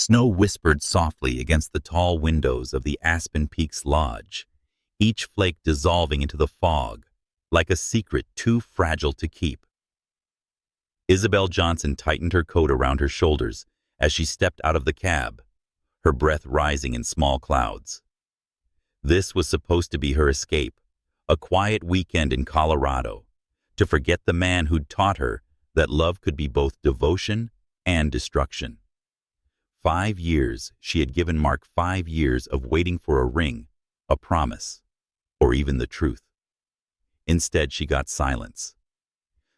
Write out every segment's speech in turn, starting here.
Snow whispered softly against the tall windows of the Aspen Peaks Lodge, each flake dissolving into the fog, like a secret too fragile to keep. Isabelle Johnson tightened her coat around her shoulders as she stepped out of the cab, her breath rising in small clouds. This was supposed to be her escape, a quiet weekend in Colorado, to forget the man who'd taught her that love could be both devotion and destruction. 5 years she had given Mark, 5 years of waiting for a ring, a promise, or even the truth. Instead, she got silence.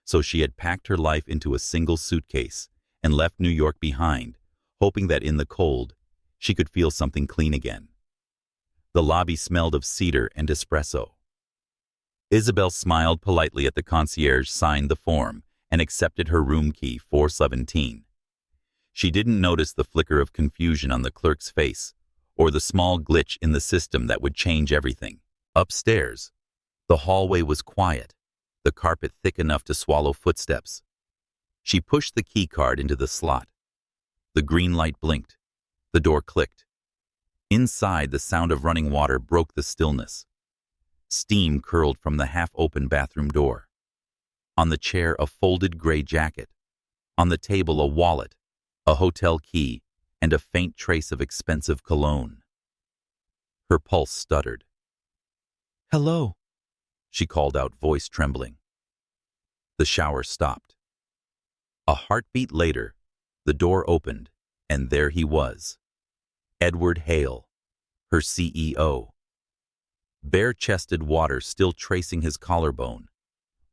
So she had packed her life into a single suitcase and left New York behind, hoping that in the cold, she could feel something clean again. The lobby smelled of cedar and espresso. Isabelle smiled politely at the concierge, signed the form, and accepted her room key, 417. She didn't notice the flicker of confusion on the clerk's face or the small glitch in the system that would change everything. Upstairs, the hallway was quiet, the carpet thick enough to swallow footsteps. She pushed the key card into the slot. The green light blinked. The door clicked. Inside, the sound of running water broke the stillness. Steam curled from the half-open bathroom door. On the chair, a folded gray jacket. On the table, a wallet, a hotel key, and a faint trace of expensive cologne. Her pulse stuttered. "Hello," she called out, voice trembling. The shower stopped. A heartbeat later, the door opened, and there he was. Edward Hale, her CEO. Bare-chested, water still tracing his collarbone,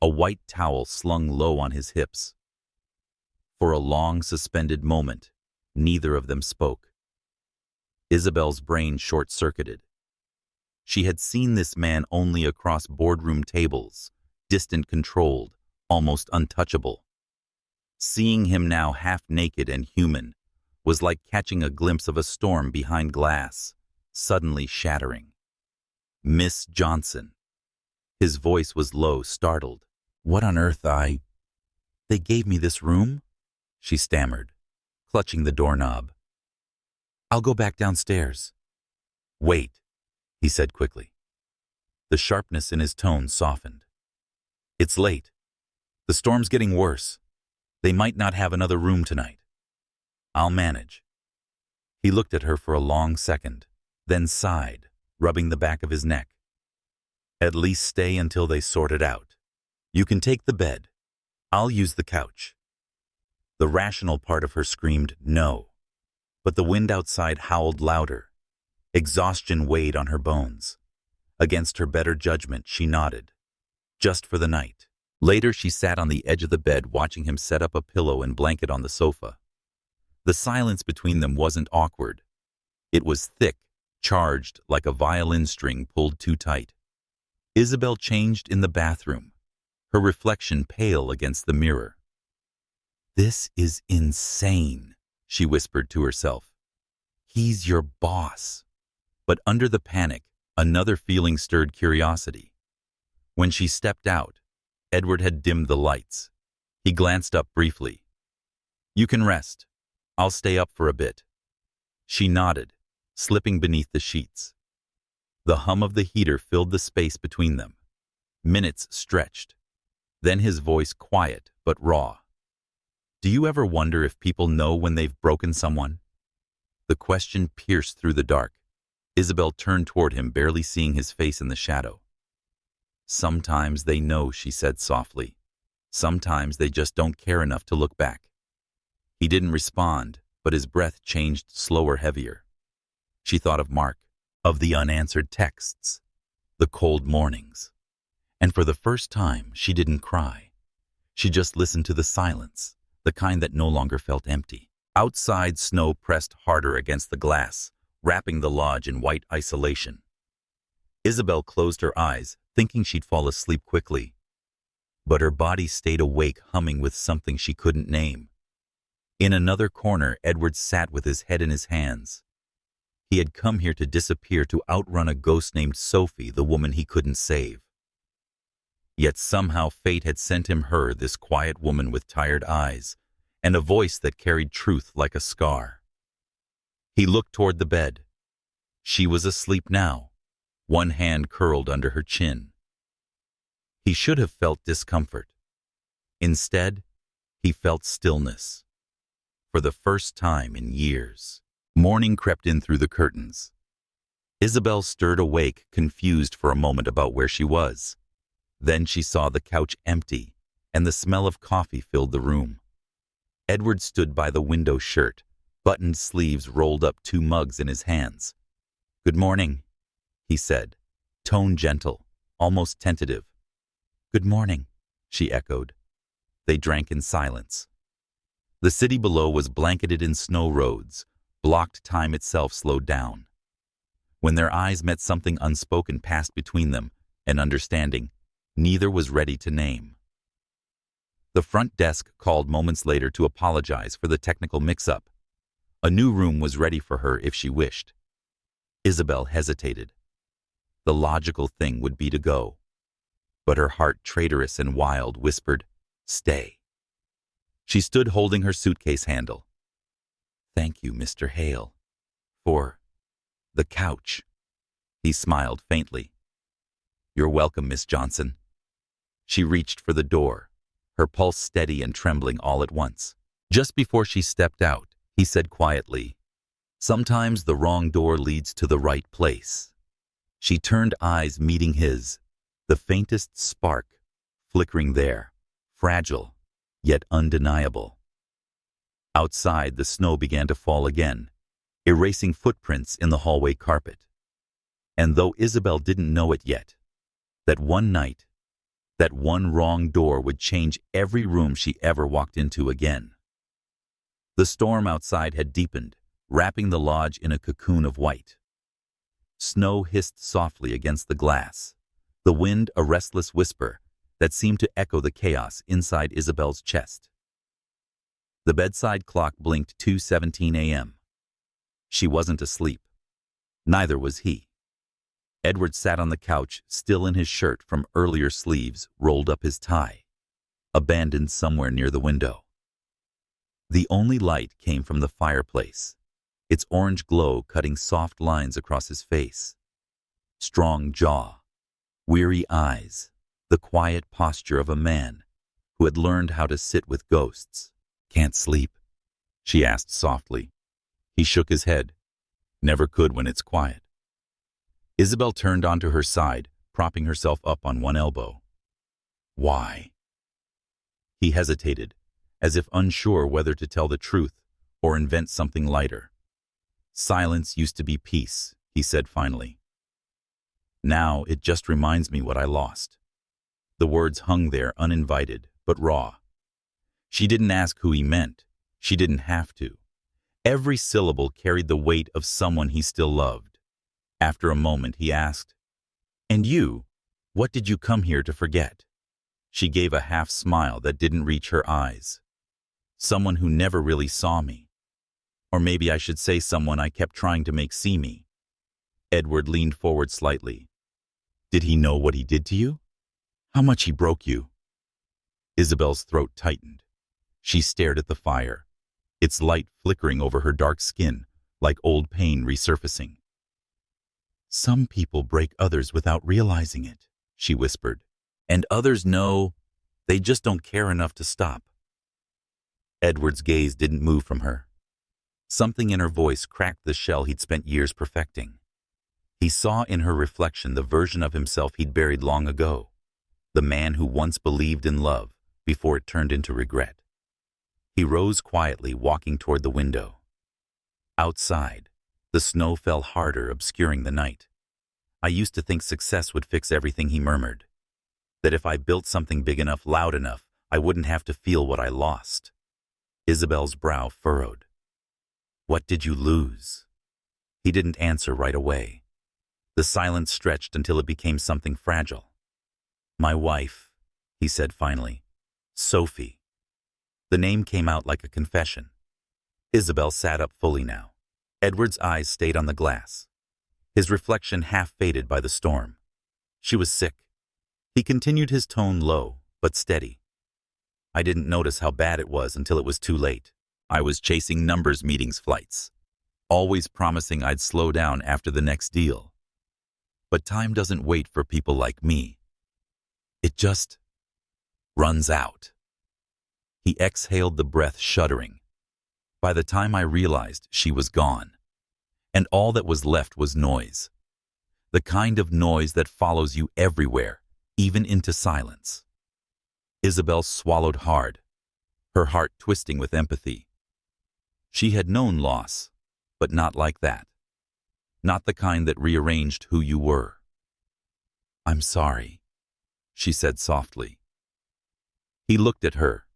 a white towel slung low on his hips. For a long, suspended moment, neither of them spoke. Isabelle's brain short-circuited. She had seen this man only across boardroom tables, distant, controlled, almost untouchable. Seeing him now half-naked and human was like catching a glimpse of a storm behind glass, suddenly shattering. "Miss Johnson." His voice was low, startled. "What on earth, They gave me this room?" she stammered, clutching the doorknob. "I'll go back downstairs." "Wait," he said quickly. The sharpness in his tone softened. "It's late. The storm's getting worse. They might not have another room tonight. I'll manage." He looked at her for a long second, then sighed, rubbing the back of his neck. "At least stay until they sort it out. You can take the bed. I'll use the couch." The rational part of her screamed no, but the wind outside howled louder. Exhaustion weighed on her bones. Against her better judgment, she nodded. Just for the night. Later, she sat on the edge of the bed watching him set up a pillow and blanket on the sofa. The silence between them wasn't awkward. It was thick, charged like a violin string pulled too tight. Isabelle changed in the bathroom, her reflection pale against the mirror. "This is insane," she whispered to herself. "He's your boss." But under the panic, another feeling stirred curiosity. When she stepped out, Edward had dimmed the lights. He glanced up briefly. "You can rest. I'll stay up for a bit." She nodded, slipping beneath the sheets. The hum of the heater filled the space between them. Minutes stretched. Then his voice, quiet but raw. "Do you ever wonder if people know when they've broken someone?" The question pierced through the dark. Isabelle turned toward him, barely seeing his face in the shadow. "Sometimes they know," she said softly. "Sometimes they just don't care enough to look back." He didn't respond, but his breath changed slower, heavier. She thought of Mark, of the unanswered texts, the cold mornings. And for the first time, she didn't cry. She just listened to the silence, the kind that no longer felt empty. Outside, snow pressed harder against the glass, wrapping the lodge in white isolation. Isabelle closed her eyes, thinking she'd fall asleep quickly. But her body stayed awake, humming with something she couldn't name. In another corner, Edward sat with his head in his hands. He had come here to disappear, to outrun a ghost named Sophie, the woman he couldn't save. Yet somehow fate had sent him her, this quiet woman with tired eyes, and a voice that carried truth like a scar. He looked toward the bed. She was asleep now, one hand curled under her chin. He should have felt discomfort. Instead, he felt stillness. For the first time in years, morning crept in through the curtains. Isabelle stirred awake, confused for a moment about where she was. Then she saw the couch empty, and the smell of coffee filled the room. Edward stood by the window, shirt, buttoned sleeves rolled up, 2 mugs in his hands. "Good morning," he said, tone gentle, almost tentative. "Good morning," she echoed. They drank in silence. The city below was blanketed in snow roads. Blocked time itself slowed down. When their eyes met, something unspoken passed between them, an understanding neither was ready to name. The front desk called moments later to apologize for the technical mix-up. A new room was ready for her if she wished. Isabelle hesitated. The logical thing would be to go. But her heart, traitorous and wild, whispered, "Stay." She stood holding her suitcase handle. "Thank you, Mr. Hale, for the couch." He smiled faintly. "You're welcome, Miss Johnson." She reached for the door, her pulse steady and trembling all at once. Just before she stepped out, he said quietly, "Sometimes the wrong door leads to the right place." She turned, eyes meeting his, the faintest spark flickering there, fragile, yet undeniable. Outside, the snow began to fall again, erasing footprints in the hallway carpet. And though Isabelle didn't know it yet, that one night, that one wrong door would change every room she ever walked into again. The storm outside had deepened, wrapping the lodge in a cocoon of white. Snow hissed softly against the glass, the wind a restless whisper that seemed to echo the chaos inside Isabelle's chest. The bedside clock blinked 2:17 a.m. She wasn't asleep. Neither was he. Edward sat on the couch, still in his shirt from earlier, sleeves rolled up his tie, abandoned somewhere near the window. The only light came from the fireplace, its orange glow cutting soft lines across his face. Strong jaw, weary eyes, the quiet posture of a man who had learned how to sit with ghosts. "Can't sleep?" she asked softly. He shook his head. "Never could when it's quiet." Isabelle turned onto her side, propping herself up on one elbow. "Why?" He hesitated, as if unsure whether to tell the truth or invent something lighter. "Silence used to be peace," he said finally. "Now it just reminds me what I lost." The words hung there uninvited, but raw. She didn't ask who he meant. She didn't have to. Every syllable carried the weight of someone he still loved. After a moment, he asked, "And you, what did you come here to forget?" She gave a half smile that didn't reach her eyes. "Someone who never really saw me. Or maybe I should say someone I kept trying to make see me." Edward leaned forward slightly. "Did he know what he did to you? How much he broke you?" Isabelle's throat tightened. She stared at the fire, its light flickering over her dark skin like old pain resurfacing. "Some people break others without realizing it," she whispered. "And others know, they just don't care enough to stop." Edward's gaze didn't move from her. Something in her voice cracked the shell he'd spent years perfecting. He saw in her reflection the version of himself he'd buried long ago, the man who once believed in love before it turned into regret. He rose quietly, walking toward the window. Outside, the snow fell harder, obscuring the night. "I used to think success would fix everything," he murmured. "That if I built something big enough, loud enough, I wouldn't have to feel what I lost." Isabelle's brow furrowed. "What did you lose?" He didn't answer right away. The silence stretched until it became something fragile. "My wife," he said finally. "Sophie." The name came out like a confession. Isabelle sat up fully now. Edward's eyes stayed on the glass, his reflection half faded by the storm. She was sick. He continued, his tone low but steady. "I didn't notice how bad it was until it was too late. I was chasing numbers, meetings, flights. always promising I'd slow down after the next deal. But time doesn't wait for people like me. It just runs out. He exhaled the breath, shuddering. By the time I realized, she was gone. And all that was left was noise. The kind of noise that follows you everywhere, even into silence. Isabelle swallowed hard, her heart twisting with empathy. She had known loss, but not like that. Not the kind that rearranged who you were. "I'm sorry," she said softly. He looked at her,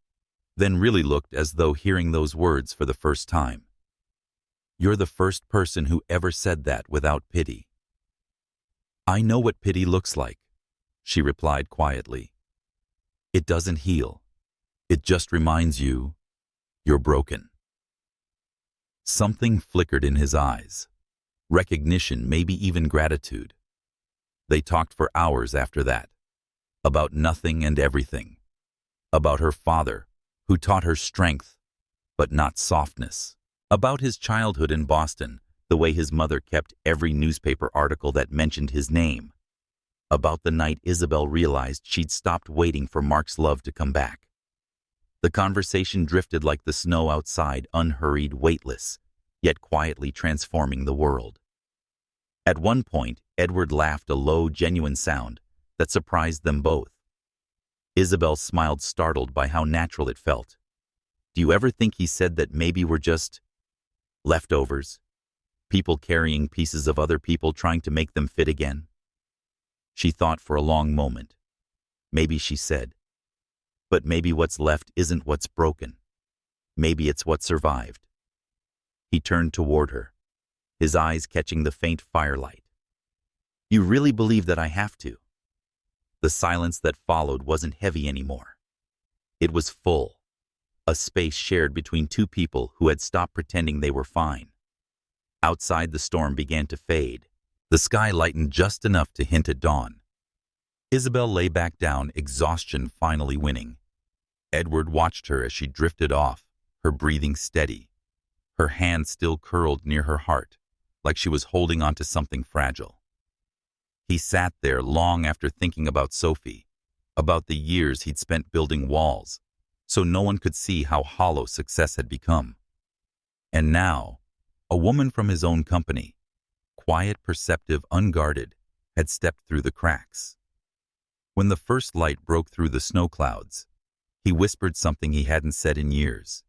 then really looked as though hearing those words for the first time. "You're the first person who ever said that without pity." "I know what pity looks like," she replied quietly. "It doesn't heal. It just reminds you you're broken." Something flickered in his eyes. Recognition, maybe even gratitude. They talked for hours after that. About nothing and everything. About her father, who taught her strength, but not softness. About his childhood in Boston, the way his mother kept every newspaper article that mentioned his name. About the night Isabelle realized she'd stopped waiting for Mark's love to come back. The conversation drifted like the snow outside, unhurried, weightless, yet quietly transforming the world. At one point, Edward laughed, a low, genuine sound that surprised them both. Isabelle smiled, startled by how natural it felt. "Do you ever think he said that maybe we're just leftovers? People carrying pieces of other people, trying to make them fit again?" She thought for a long moment. Maybe, she said. But maybe what's left isn't what's broken. Maybe it's what survived. He turned toward her, his eyes catching the faint firelight. "You really believe that I have to?" The silence that followed wasn't heavy anymore. It was full, a space shared between two people who had stopped pretending they were fine. Outside, the storm began to fade. The sky lightened just enough to hint at dawn. Isabelle lay back down, exhaustion finally winning. Edward watched her as she drifted off, her breathing steady, her hand still curled near her heart, like she was holding onto something fragile. He sat there long after, thinking about Sophie, about the years he'd spent building walls, so no one could see how hollow success had become. And now, a woman from his own company, quiet, perceptive, unguarded, had stepped through the cracks. When the first light broke through the snow clouds, he whispered something he hadn't said in years.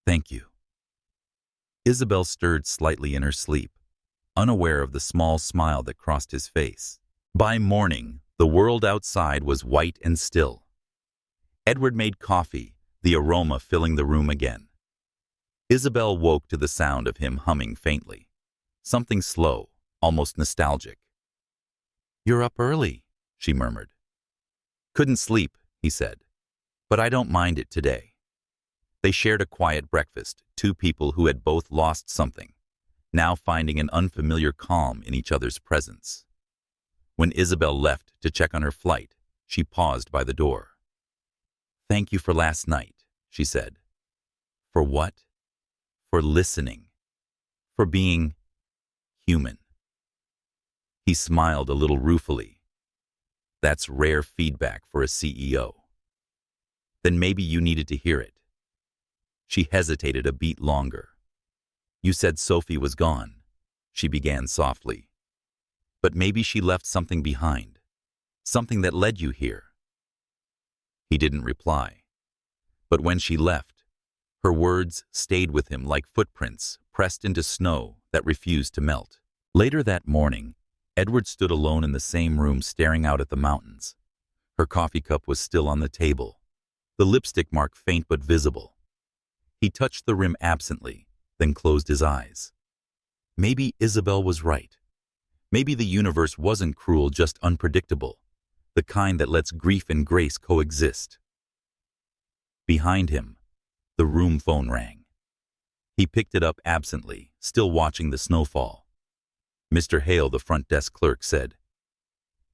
"Thank you." Isabelle stirred slightly in her sleep, unaware of the small smile that crossed his face. By morning, the world outside was white and still. Edward made coffee, the aroma filling the room again. Isabelle woke to the sound of him humming faintly, something slow, almost nostalgic. "You're up early," she murmured. "Couldn't sleep," he said, "but I don't mind it today." They shared a quiet breakfast, two people who had both lost something, now finding an unfamiliar calm in each other's presence. When Isabelle left to check on her flight, she paused by the door. "Thank you for last night," she said. "For what?" "For listening. For being human." He smiled a little ruefully. "That's rare feedback for a CEO." "Then maybe you needed to hear it." She hesitated a beat longer. "You said Sophie was gone," she began softly. "But maybe she left something behind, something that led you here." He didn't reply. But when she left, her words stayed with him like footprints pressed into snow that refused to melt. Later that morning, Edward stood alone in the same room, staring out at the mountains. Her coffee cup was still on the table, the lipstick mark faint but visible. He touched the rim absently, then closed his eyes. Maybe Isabelle was right. Maybe the universe wasn't cruel, just unpredictable, the kind that lets grief and grace coexist. Behind him, the room phone rang. He picked it up absently, still watching the snowfall. Mr. Hale, the front desk clerk, said,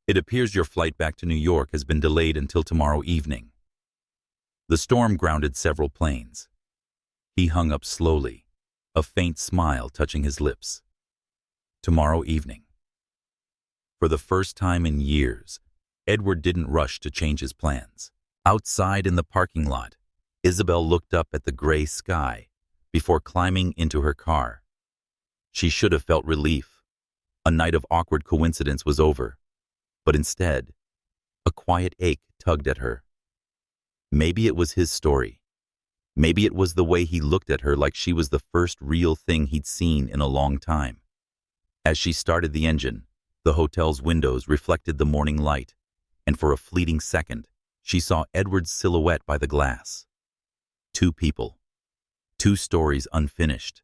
"It appears your flight back to New York has been delayed until tomorrow evening." The storm grounded several planes. He hung up slowly, a faint smile touching his lips. Tomorrow evening. For the first time in years, Edward didn't rush to change his plans. Outside in the parking lot, Isabelle looked up at the gray sky before climbing into her car. She should have felt relief. A night of awkward coincidence was over. But instead, a quiet ache tugged at her. Maybe it was his story. Maybe it was the way he looked at her like she was the first real thing he'd seen in a long time. As she started the engine, the hotel's windows reflected the morning light, and for a fleeting second, she saw Edward's silhouette by the glass. Two people, two stories unfinished,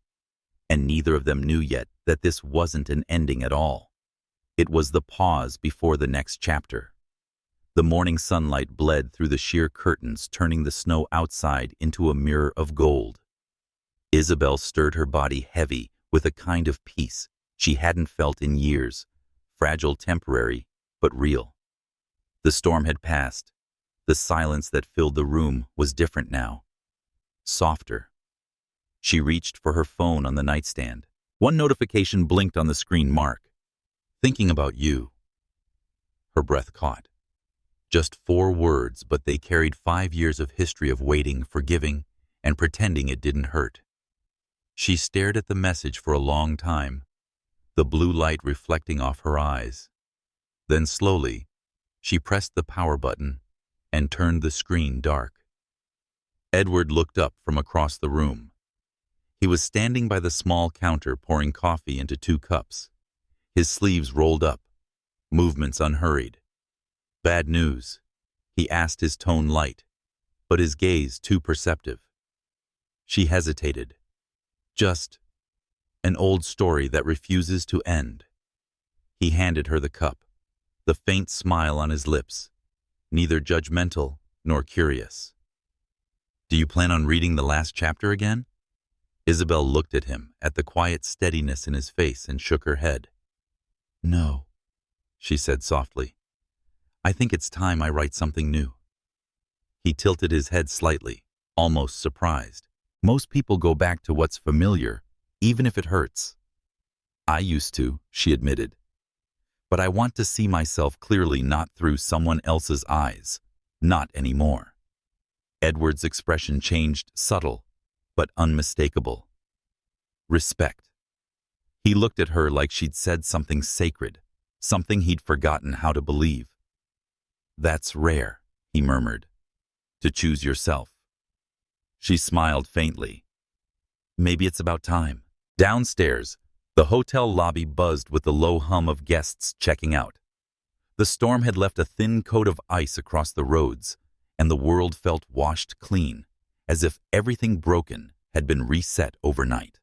and neither of them knew yet that this wasn't an ending at all. It was the pause before the next chapter. The morning sunlight bled through the sheer curtains, turning the snow outside into a mirror of gold. Isabelle stirred her body heavy with a kind of peace she hadn't felt in years, fragile, temporary, but real. The storm had passed. The silence that filled the room was different now. Softer. She reached for her phone on the nightstand. One notification blinked on the screen. Mark. Thinking about you. Her breath caught. Just 4 words, but they carried 5 years of history of waiting, forgiving, and pretending it didn't hurt. She stared at the message for a long time, the blue light reflecting off her eyes. Then slowly, she pressed the power button and turned the screen dark. Edward looked up from across the room. He was standing by the small counter pouring coffee into 2 cups, his sleeves rolled up, movements unhurried. Bad news, he asked, his tone light, but his gaze too perceptive. She hesitated. Just an old story that refuses to end. He handed her the cup, the faint smile on his lips, neither judgmental nor curious. Do you plan on reading the last chapter again? Isabelle looked at him, at the quiet steadiness in his face, and shook her head. No, she said softly. I think it's time I write something new. He tilted his head slightly, almost surprised. Most people go back to what's familiar, even if it hurts. I used to, she admitted. But I want to see myself clearly, not through someone else's eyes. Not anymore. Edward's expression changed, subtle, but unmistakable. Respect. He looked at her like she'd said something sacred, something he'd forgotten how to believe. That's rare, he murmured, to choose yourself. She smiled faintly. Maybe it's about time. Downstairs, the hotel lobby buzzed with the low hum of guests checking out. The storm had left a thin coat of ice across the roads, and the world felt washed clean, as if everything broken had been reset overnight.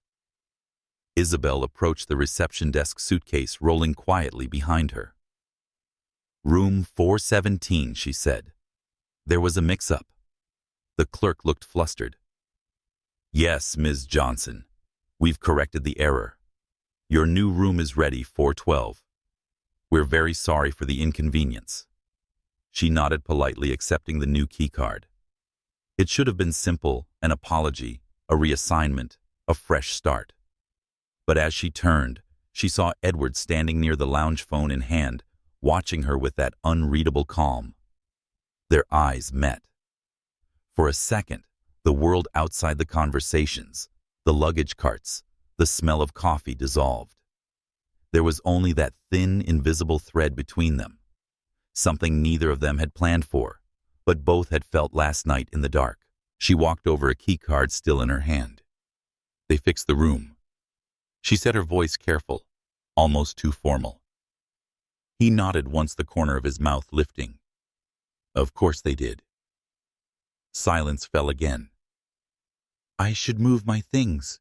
Isabelle approached the reception desk, suitcase rolling quietly behind her. Room 417, she said. There was a mix-up. The clerk looked flustered. Yes, Ms. Johnson. We've corrected the error. Your new room is ready, 412. We're very sorry for the inconvenience. She nodded politely, accepting the new keycard. It should have been simple, an apology, a reassignment, a fresh start. But as she turned, she saw Edward standing near the lounge, phone in hand, watching her with that unreadable calm. Their eyes met. For a second, the world outside the conversations, the luggage carts, the smell of coffee dissolved. There was only that thin, invisible thread between them, something neither of them had planned for, but both had felt last night in the dark. She walked over, a key card still in her hand. They fixed the room. She said, her voice careful, almost too formal. He nodded, once the corner of his mouth lifting. Of course they did. Silence fell again. I should move my things,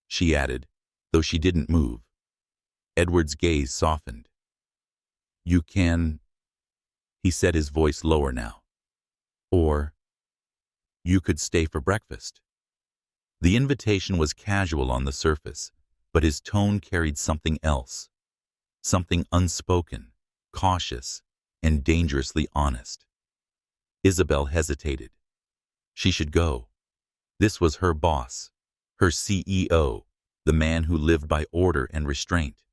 she added, though she didn't move. Edward's gaze softened. You can, he said, his voice lower now. Or you could stay for breakfast. The invitation was casual on the surface, but his tone carried something else, something unspoken, cautious, and dangerously honest. Isabelle hesitated. She should go. This was her boss, her CEO, the man who lived by order and restraint.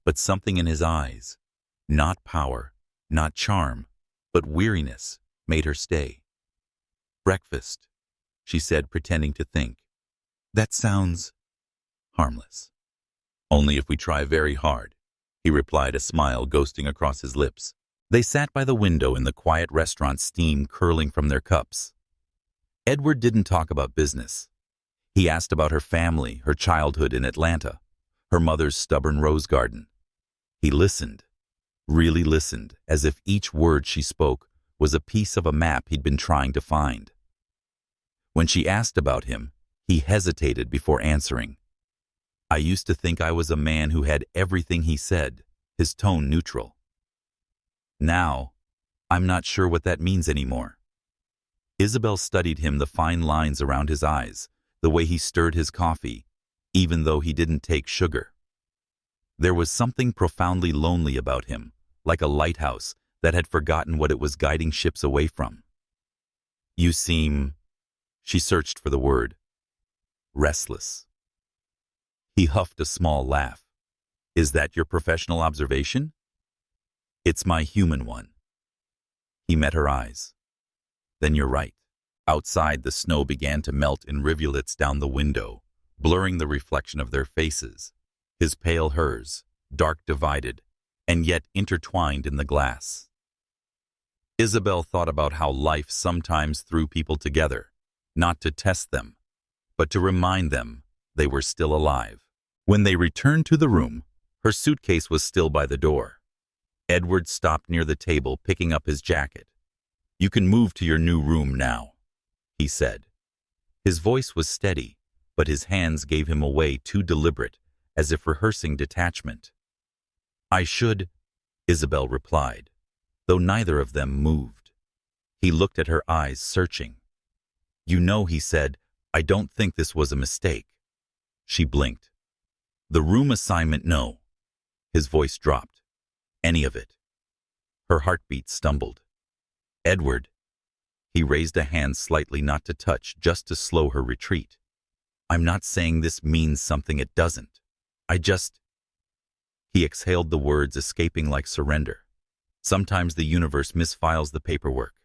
But something in his eyes, not power, not charm, but weariness, made her stay. "Breakfast," she said, pretending to think. "That sounds harmless." "Only if we try very hard," he replied, a smile ghosting across his lips. They sat by the window in the quiet restaurant, steam curling from their cups. Edward didn't talk about business. He asked about her family, her childhood in Atlanta, her mother's stubborn rose garden. He listened, really listened, as if each word she spoke was a piece of a map he'd been trying to find. When she asked about him, he hesitated before answering. "I used to think I was a man who had everything," he said, his tone neutral. "Now, I'm not sure what that means anymore." Isabelle studied him, the fine lines around his eyes, the way he stirred his coffee, even though he didn't take sugar. There was something profoundly lonely about him, like a lighthouse that had forgotten what it was guiding ships away from. "You seem," she searched for the word, "restless." He huffed a small laugh. "Is that your professional observation?" "It's my human one." He met her eyes. "Then you're right." Outside, the snow began to melt in rivulets down the window, blurring the reflection of their faces, his pale, hers, dark divided, and yet intertwined in the glass. Isabelle thought about how life sometimes threw people together, not to test them, but to remind them they were still alive. When they returned to the room, her suitcase was still by the door. Edward stopped near the table, picking up his jacket. "You can move to your new room now," he said. His voice was steady, but his hands gave him away too deliberate, as if rehearsing detachment. "I should," Isabelle replied, though neither of them moved. He looked at her eyes, searching. "You know," he said, "I don't think this was a mistake." She blinked. "The room assignment, no." His voice dropped. "Any of it." Her heartbeat stumbled. "Edward." He raised a hand slightly, not to touch, just to slow her retreat. "I'm not saying this means something it doesn't. I just—" He exhaled the words, escaping like surrender. "Sometimes the universe misfiles the paperwork.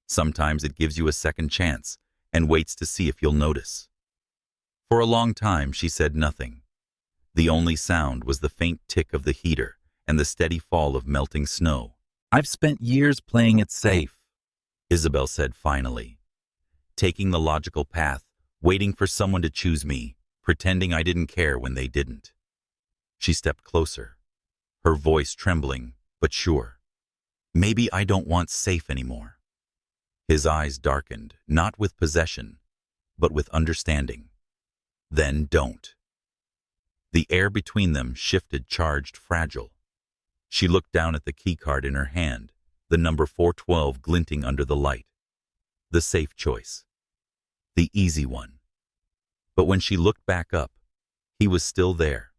Sometimes it gives you a second chance and waits to see if you'll notice." For a long time she said nothing. The only sound was the faint tick of the heater and the steady fall of melting snow. "I've spent years playing it safe," Isabelle said finally. "Taking the logical path, waiting for someone to choose me, pretending I didn't care when they didn't." She stepped closer, her voice trembling, but sure. "Maybe I don't want safe anymore." His eyes darkened, not with possession, but with understanding. "Then don't." The air between them shifted, charged, fragile. She looked down at the keycard in her hand, the number 412 glinting under the light. The safe choice. The easy one. But when she looked back up, he was still there,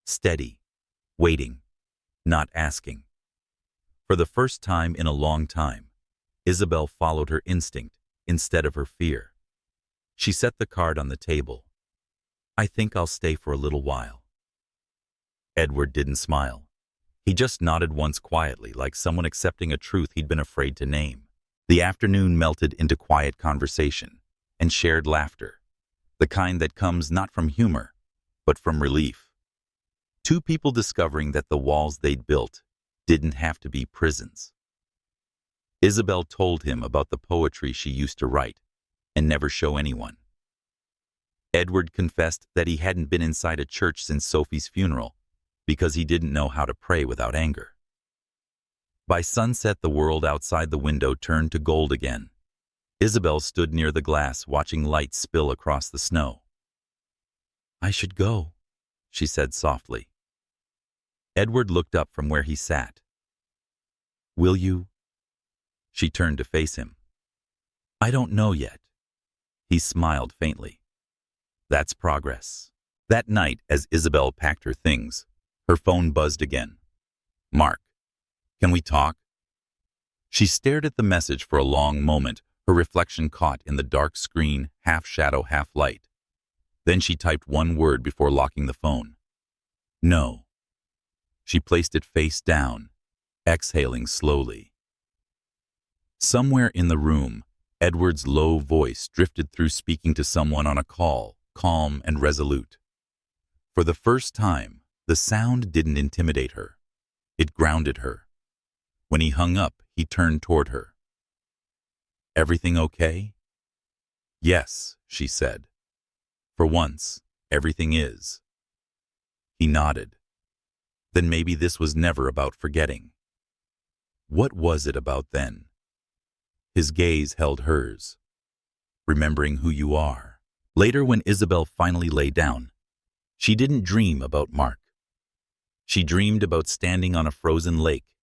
steady, waiting, not asking. For the first time in a long time, Isabelle followed her instinct instead of her fear. She set the card on the table. "I think I'll stay for a little while." Edward didn't smile. He just nodded once quietly, like someone accepting a truth he'd been afraid to name. The afternoon melted into quiet conversation and shared laughter, the kind that comes not from humor, but from relief. Two people discovering that the walls they'd built didn't have to be prisons. Isabelle told him about the poetry she used to write and never show anyone. Edward confessed that he hadn't been inside a church since Sophie's funeral because he didn't know how to pray without anger. By sunset, the world outside the window turned to gold again. Isabelle stood near the glass, watching light spill across the snow. "I should go," she said softly. Edward looked up from where he sat. "Will you?" She turned to face him. "I don't know yet." He smiled faintly. "That's progress." That night, as Isabelle packed her things, her phone buzzed again. "Mark, can we talk?" She stared at the message for a long moment, her reflection caught in the dark screen, half shadow, half light. Then she typed one word before locking the phone. No. She placed it face down, exhaling slowly. Somewhere in the room, Edward's low voice drifted through, speaking to someone on a call, calm and resolute. For the first time, the sound didn't intimidate her. It grounded her. When he hung up, he turned toward her. "Everything okay?" "Yes," she said. "For once, everything is." He nodded. Then maybe this was never about forgetting. What was it about then? His gaze held hers. "Remembering who you are." Later, when Isabelle finally lay down, she didn't dream about Mark. She dreamed about standing on a frozen lake,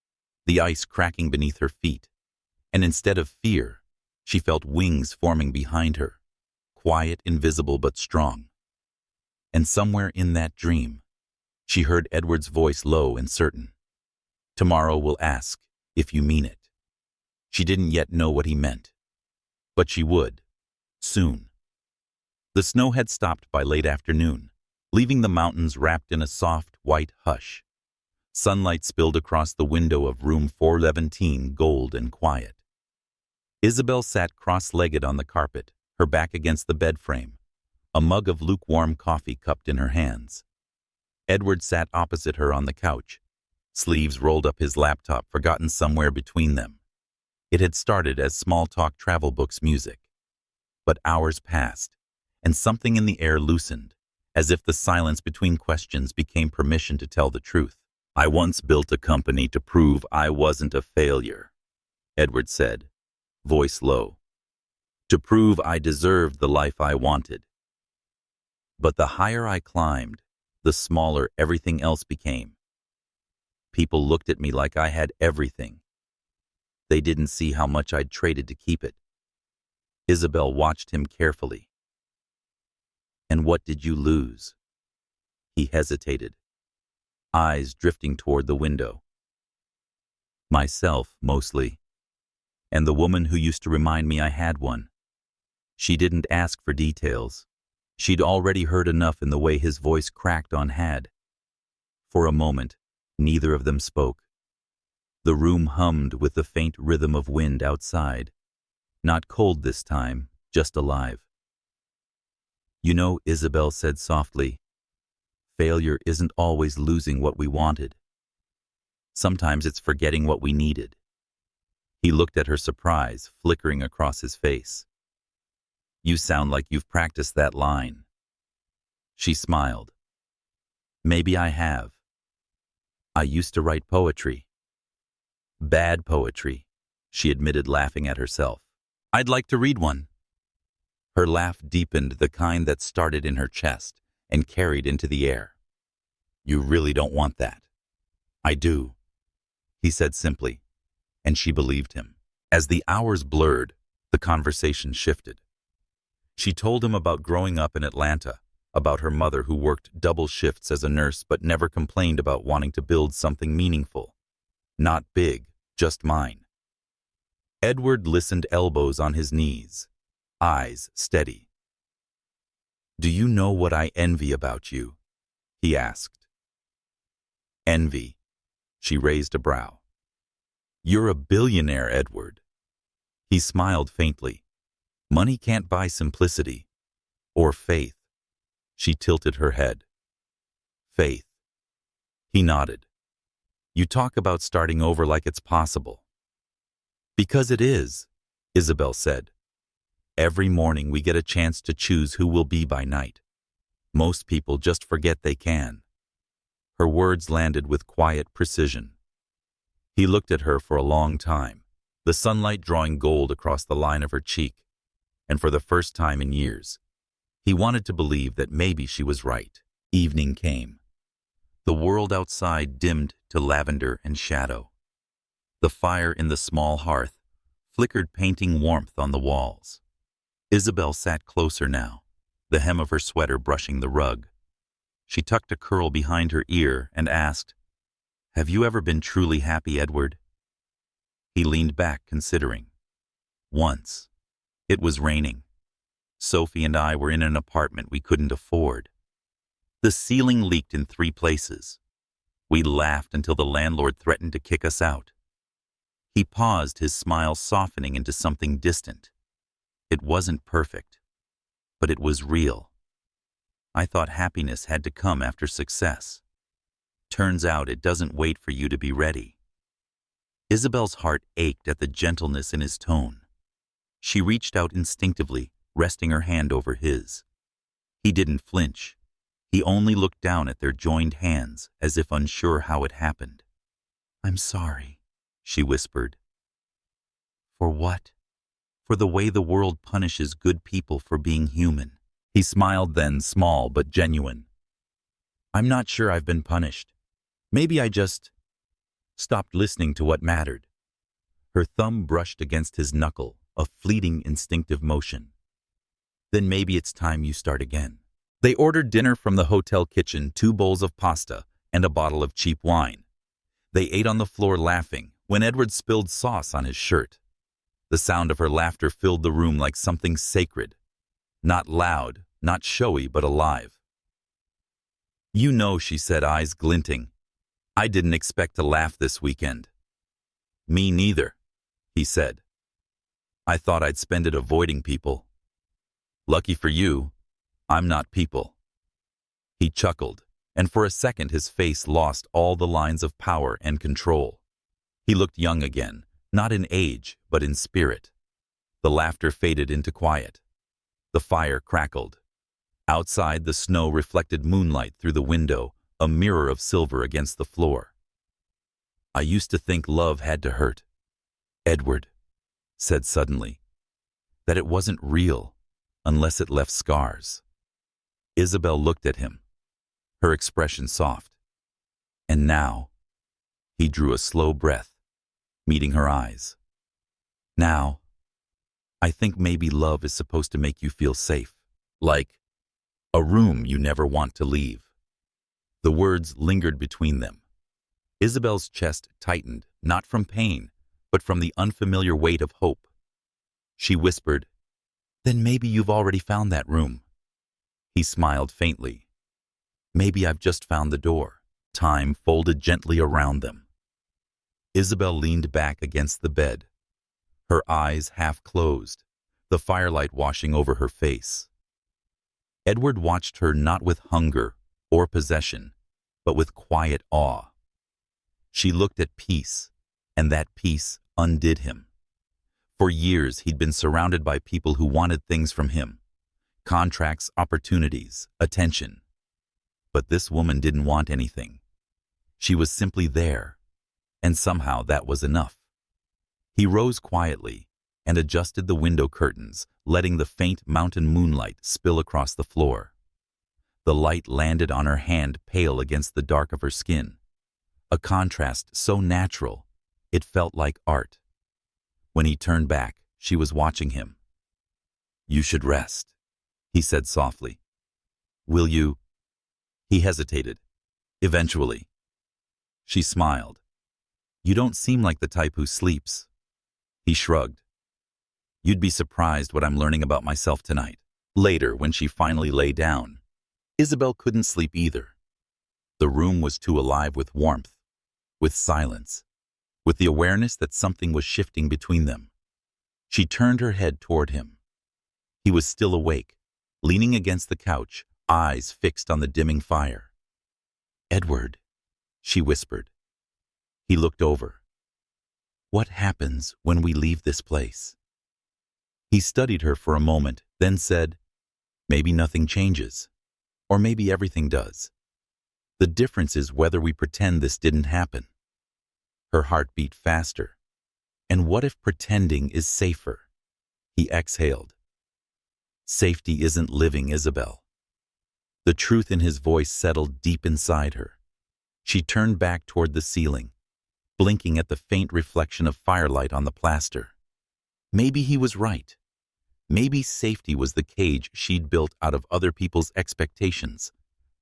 the ice cracking beneath her feet, and instead of fear, she felt wings forming behind her, quiet, invisible, but strong. And somewhere in that dream, she heard Edward's voice, low and certain. "Tomorrow will ask if you mean it." She didn't yet know what he meant, but she would, soon. The snow had stopped by late afternoon, leaving the mountains wrapped in a soft, white hush. Sunlight spilled across the window of room 417, gold and quiet. Isabelle sat cross-legged on the carpet, her back against the bed frame, a mug of lukewarm coffee cupped in her hands. Edward sat opposite her on the couch, sleeves rolled up, his laptop forgotten somewhere between them. It had started as small-talk, travel books, music. But hours passed, and something in the air loosened, as if the silence between questions became permission to tell the truth. "I once built a company to prove I wasn't a failure," Edward said, voice low. "To prove I deserved the life I wanted. But the higher I climbed, the smaller everything else became. People looked at me like I had everything. They didn't see how much I'd traded to keep it." Isabelle watched him carefully. "And what did you lose?" He hesitated, eyes drifting toward the window. "Myself, mostly. And the woman who used to remind me I had one." She didn't ask for details. She'd already heard enough in the way his voice cracked on "had." For a moment, neither of them spoke. The room hummed with the faint rhythm of wind outside. Not cold this time, just alive. "You know," Isabelle said softly, "failure isn't always losing what we wanted. Sometimes it's forgetting what we needed." He looked at her, surprise flickering across his face. "You sound like you've practiced that line." She smiled. "Maybe I have. I used to write poetry." "Bad poetry," she admitted, laughing at herself. "I'd like to read one." Her laugh deepened, the kind that started in her chest and carried into the air. "You really don't want that?" "I do," he said simply, and she believed him. As the hours blurred, the conversation shifted. She told him about growing up in Atlanta, about her mother who worked double shifts as a nurse but never complained about wanting to build something meaningful. Not big, just mine. Edward listened, elbows on his knees, eyes steady. "Do you know what I envy about you?" he asked. "Envy?" She raised a brow. "You're a billionaire, Edward." He smiled faintly. "Money can't buy simplicity. Or faith." She tilted her head. "Faith." He nodded. "You talk about starting over like it's possible." "Because it is," Isabelle said. "Every morning we get a chance to choose who we'll be by night. Most people just forget they can." Her words landed with quiet precision. He looked at her for a long time, the sunlight drawing gold across the line of her cheek, and for the first time in years, he wanted to believe that maybe she was right. Evening came. The world outside dimmed to lavender and shadow. The fire in the small hearth flickered, painting warmth on the walls. Isabelle sat closer now, the hem of her sweater brushing the rug. She tucked a curl behind her ear and asked, "Have you ever been truly happy, Edward?" He leaned back, considering. "Once. It was raining. Sophie and I were in an apartment we couldn't afford. The ceiling leaked in 3 places. We laughed until the landlord threatened to kick us out. He paused, his smile softening into something distant. It wasn't perfect, but it was real. I thought happiness had to come after success. Turns out it doesn't wait for you to be ready. Isabelle's heart ached at the gentleness in his tone. She reached out instinctively, resting her hand over his. He didn't flinch. He only looked down at their joined hands, as if unsure how it happened. "I'm sorry," she whispered. "For what?" "For the way the world punishes good people for being human." He smiled then, small but genuine. "I'm not sure I've been punished. Maybe I just stopped listening to what mattered." Her thumb brushed against his knuckle, a fleeting instinctive motion. "Then maybe it's time you start again." They ordered dinner from the hotel kitchen, 2 bowls of pasta and a bottle of cheap wine. They ate on the floor laughing when Edward spilled sauce on his shirt. The sound of her laughter filled the room like something sacred. Not loud, not showy, but alive. "You know," she said, eyes glinting, "I didn't expect to laugh this weekend." "Me neither," he said. "I thought I'd spend it avoiding people." "Lucky for you, I'm not people." He chuckled, and for a second his face lost all the lines of power and control. He looked young again, not in age, but in spirit. The laughter faded into quiet. The fire crackled. Outside, the snow reflected moonlight through the window, a mirror of silver against the floor. "I used to think love had to hurt," Edward said suddenly, "that it wasn't real unless it left scars." Isabelle looked at him, her expression soft. "And now," he drew a slow breath, meeting her eyes. "Now, I think maybe love is supposed to make you feel safe, like a room you never want to leave." The words lingered between them. Isabelle's chest tightened, not from pain, but from the unfamiliar weight of hope. She whispered, "Then maybe you've already found that room." He smiled faintly. "Maybe I've just found the door." Time folded gently around them. Isabelle leaned back against the bed, her eyes half closed, the firelight washing over her face. Edward watched her not with hunger or possession, but with quiet awe. She looked at peace, and that peace undid him. For years he'd been surrounded by people who wanted things from him: contracts, opportunities, attention. But this woman didn't want anything. She was simply there, and somehow that was enough. He rose quietly and adjusted the window curtains, letting the faint mountain moonlight spill across the floor. The light landed on her hand, pale against the dark of her skin, a contrast so natural it felt like art. When he turned back, she was watching him. "You should rest," he said softly. "Will you?" He hesitated. "Eventually." She smiled. "You don't seem like the type who sleeps." He shrugged. "You'd be surprised what I'm learning about myself tonight." Later, when she finally lay down, Isabelle couldn't sleep either. The room was too alive with warmth, with silence, with the awareness that something was shifting between them. She turned her head toward him. He was still awake, leaning against the couch, eyes fixed on the dimming fire. "Edward," she whispered. He looked over. "What happens when we leave this place?" He studied her for a moment, then said, "Maybe nothing changes, or maybe everything does. The difference is whether we pretend this didn't happen." Her heart beat faster. "And what if pretending is safer?" He exhaled. "Safety isn't living, Isabelle." The truth in his voice settled deep inside her. She turned back toward the ceiling, blinking at the faint reflection of firelight on the plaster. Maybe he was right. Maybe safety was the cage she'd built out of other people's expectations,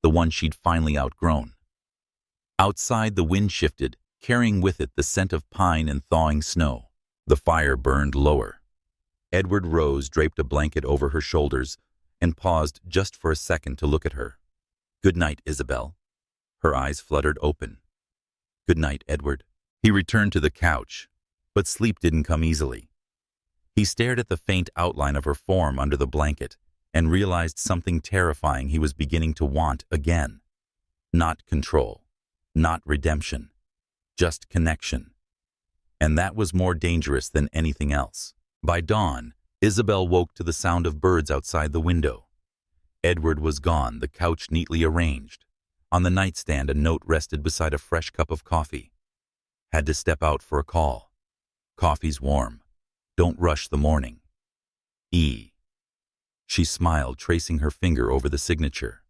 the one she'd finally outgrown. Outside, the wind shifted, carrying with it the scent of pine and thawing snow. The fire burned lower. Edward rose, draped a blanket over her shoulders, and paused just for a second to look at her. "Good night, Isabelle." Her eyes fluttered open. "Good night, Edward." He returned to the couch, but sleep didn't come easily. He stared at the faint outline of her form under the blanket and realized something terrifying he was beginning to want again. Not control, not redemption, just connection. And that was more dangerous than anything else. By dawn, Isabelle woke to the sound of birds outside the window. Edward was gone, the couch neatly arranged. On the nightstand, a note rested beside a fresh cup of coffee. "Had to step out for a call. Coffee's warm. Don't rush the morning. E." She smiled, tracing her finger over the signature.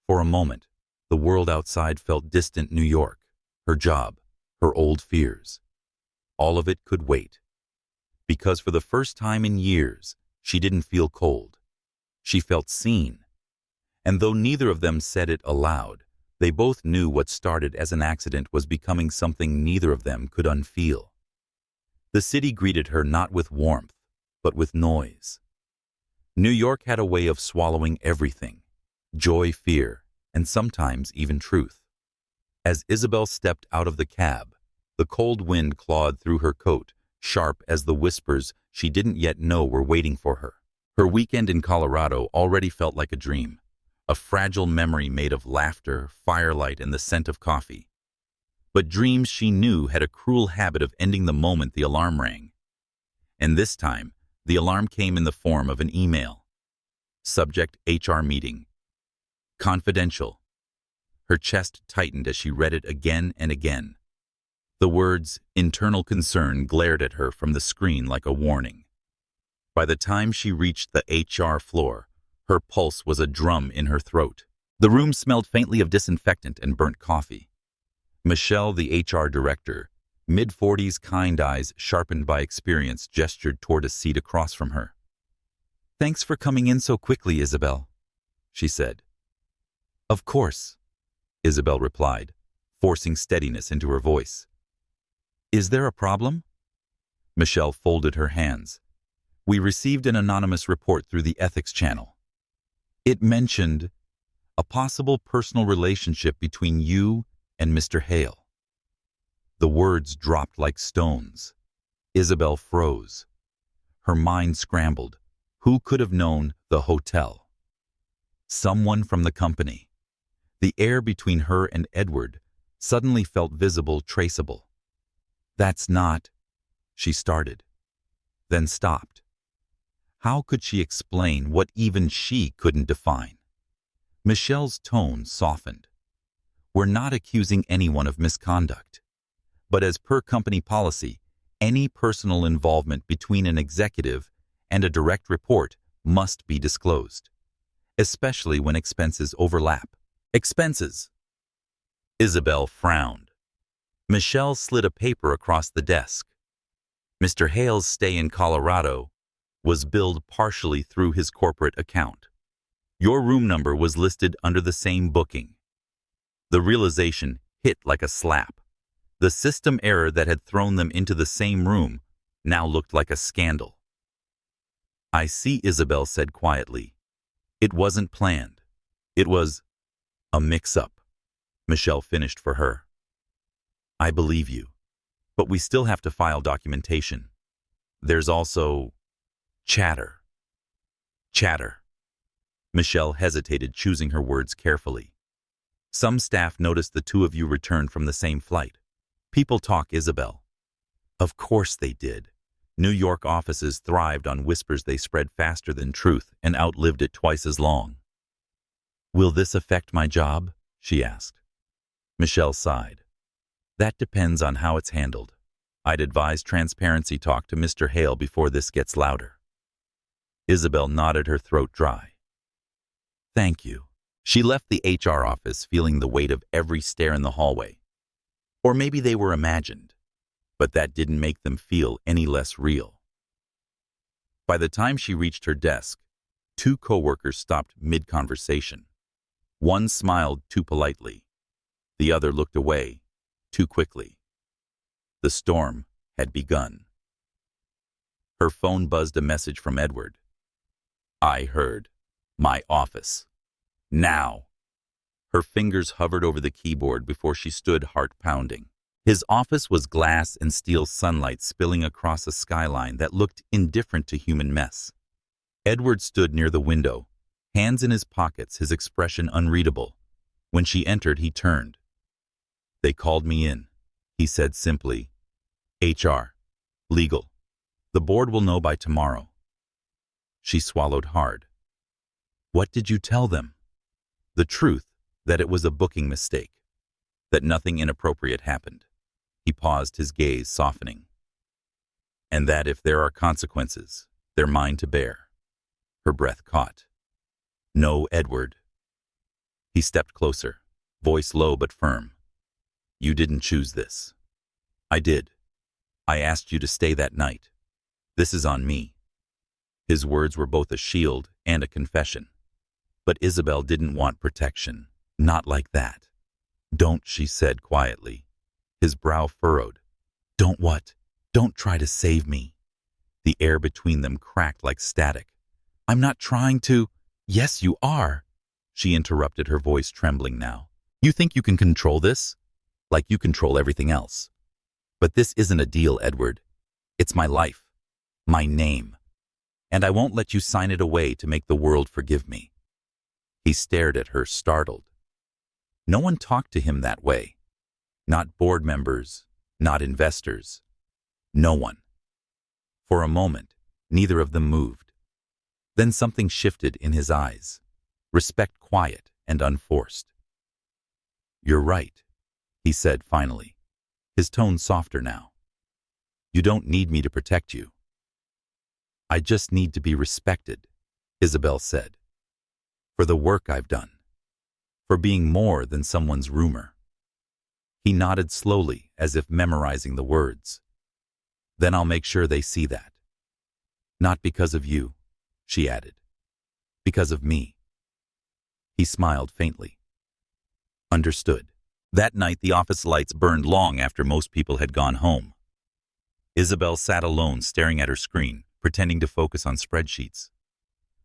For a moment, the world outside felt distant. New York, her job, her old fears. All of it could wait. Because for the first time in years, she didn't feel cold. She felt seen. And though neither of them said it aloud, they both knew what started as an accident was becoming something neither of them could unfeel. The city greeted her not with warmth, but with noise. New York had a way of swallowing everything: joy, fear, and sometimes even truth. As Isabelle stepped out of the cab, the cold wind clawed through her coat, sharp as the whispers she didn't yet know were waiting for her. Her weekend in Colorado already felt like a dream, a fragile memory made of laughter, firelight, and the scent of coffee. But dreams, she knew, had a cruel habit of ending the moment the alarm rang. And this time, the alarm came in the form of an email. Subject: HR meeting. Confidential. Her chest tightened as she read it again and again. The words "internal concern" glared at her from the screen like a warning. By the time she reached the HR floor, her pulse was a drum in her throat. The room smelled faintly of disinfectant and burnt coffee. Michelle, the HR director, mid-40s, kind eyes sharpened by experience, gestured toward a seat across from her. "Thanks for coming in so quickly, Isabelle," she said. "Of course," Isabelle replied, forcing steadiness into her voice. "Is there a problem?" Michelle folded her hands. "We received an anonymous report through the ethics channel. It mentioned a possible personal relationship between you and Mr. Hale." The words dropped like stones. Isabelle froze. Her mind scrambled. Who could have known? The hotel. Someone from the company. The air between her and Edward suddenly felt visible, traceable. "That's not," she started, then stopped. How could she explain what even she couldn't define? Michelle's tone softened. "We're not accusing anyone of misconduct. But as per company policy, any personal involvement between an executive and a direct report must be disclosed, especially when expenses overlap." "Expenses?" Isabelle frowned. Michelle slid a paper across the desk. Mr. Hale's stay in Colorado was billed partially through his corporate account. Your room number was listed under the same booking. The realization hit like a slap. The system error that had thrown them into the same room now looked like a scandal. "I see," Isabelle said quietly. "It wasn't planned. It was a mix-up," Michelle finished for her. "I believe you, but we still have to file documentation. There's also chatter." "Chatter." Michelle hesitated, choosing her words carefully. "Some staff noticed the two of you returned from the same flight. People talk, Isabelle." Of course they did. New York offices thrived on whispers. They spread faster than truth and outlived it twice as long. "Will this affect my job?" she asked. Michelle sighed. "That depends on how it's handled. I'd advise transparency. Talk to Mr. Hale before this gets louder." Isabelle nodded, her throat dry. "Thank you." She left the HR office feeling the weight of every stare in the hallway. Or maybe they were imagined, but that didn't make them feel any less real. By the time she reached her desk, two coworkers stopped mid-conversation. One smiled too politely. The other looked away too quickly. The storm had begun. Her phone buzzed a message from Edward. I heard. My office. Now. Her fingers hovered over the keyboard before she stood, heart pounding. His office was glass and steel sunlight spilling across a skyline that looked indifferent to human mess. Edward stood near the window, hands in his pockets, his expression unreadable. When she entered, he turned. They called me in, he said simply. HR. Legal. The board will know by tomorrow. She swallowed hard. What did you tell them? The truth, that it was a booking mistake, that nothing inappropriate happened. He paused, his gaze softening. And that if there are consequences, they're mine to bear. Her breath caught. No, Edward. He stepped closer, voice low but firm. You didn't choose this. I did. I asked you to stay that night. This is on me. His words were both a shield and a confession. But Isabelle didn't want protection. Not like that. Don't, she said quietly. His brow furrowed. Don't what? Don't try to save me. The air between them cracked like static. I'm not trying to. Yes, you are. She interrupted, her voice trembling now. You think you can control this? Like you control everything else. But this isn't a deal, Edward. It's my life. My name. And I won't let you sign it away to make the world forgive me. He stared at her, startled. No one talked to him that way. Not board members, not investors. No one. For a moment, neither of them moved. Then something shifted in his eyes. Respect quiet and unforced. You're right, he said finally, his tone softer now. You don't need me to protect you. I just need to be respected, Isabelle said. For the work I've done. For being more than someone's rumor. He nodded slowly, as if memorizing the words. Then I'll make sure they see that. Not because of you, she added. Because of me. He smiled faintly. Understood. That night the office lights burned long after most people had gone home. Isabelle sat alone, staring at her screen, pretending to focus on spreadsheets.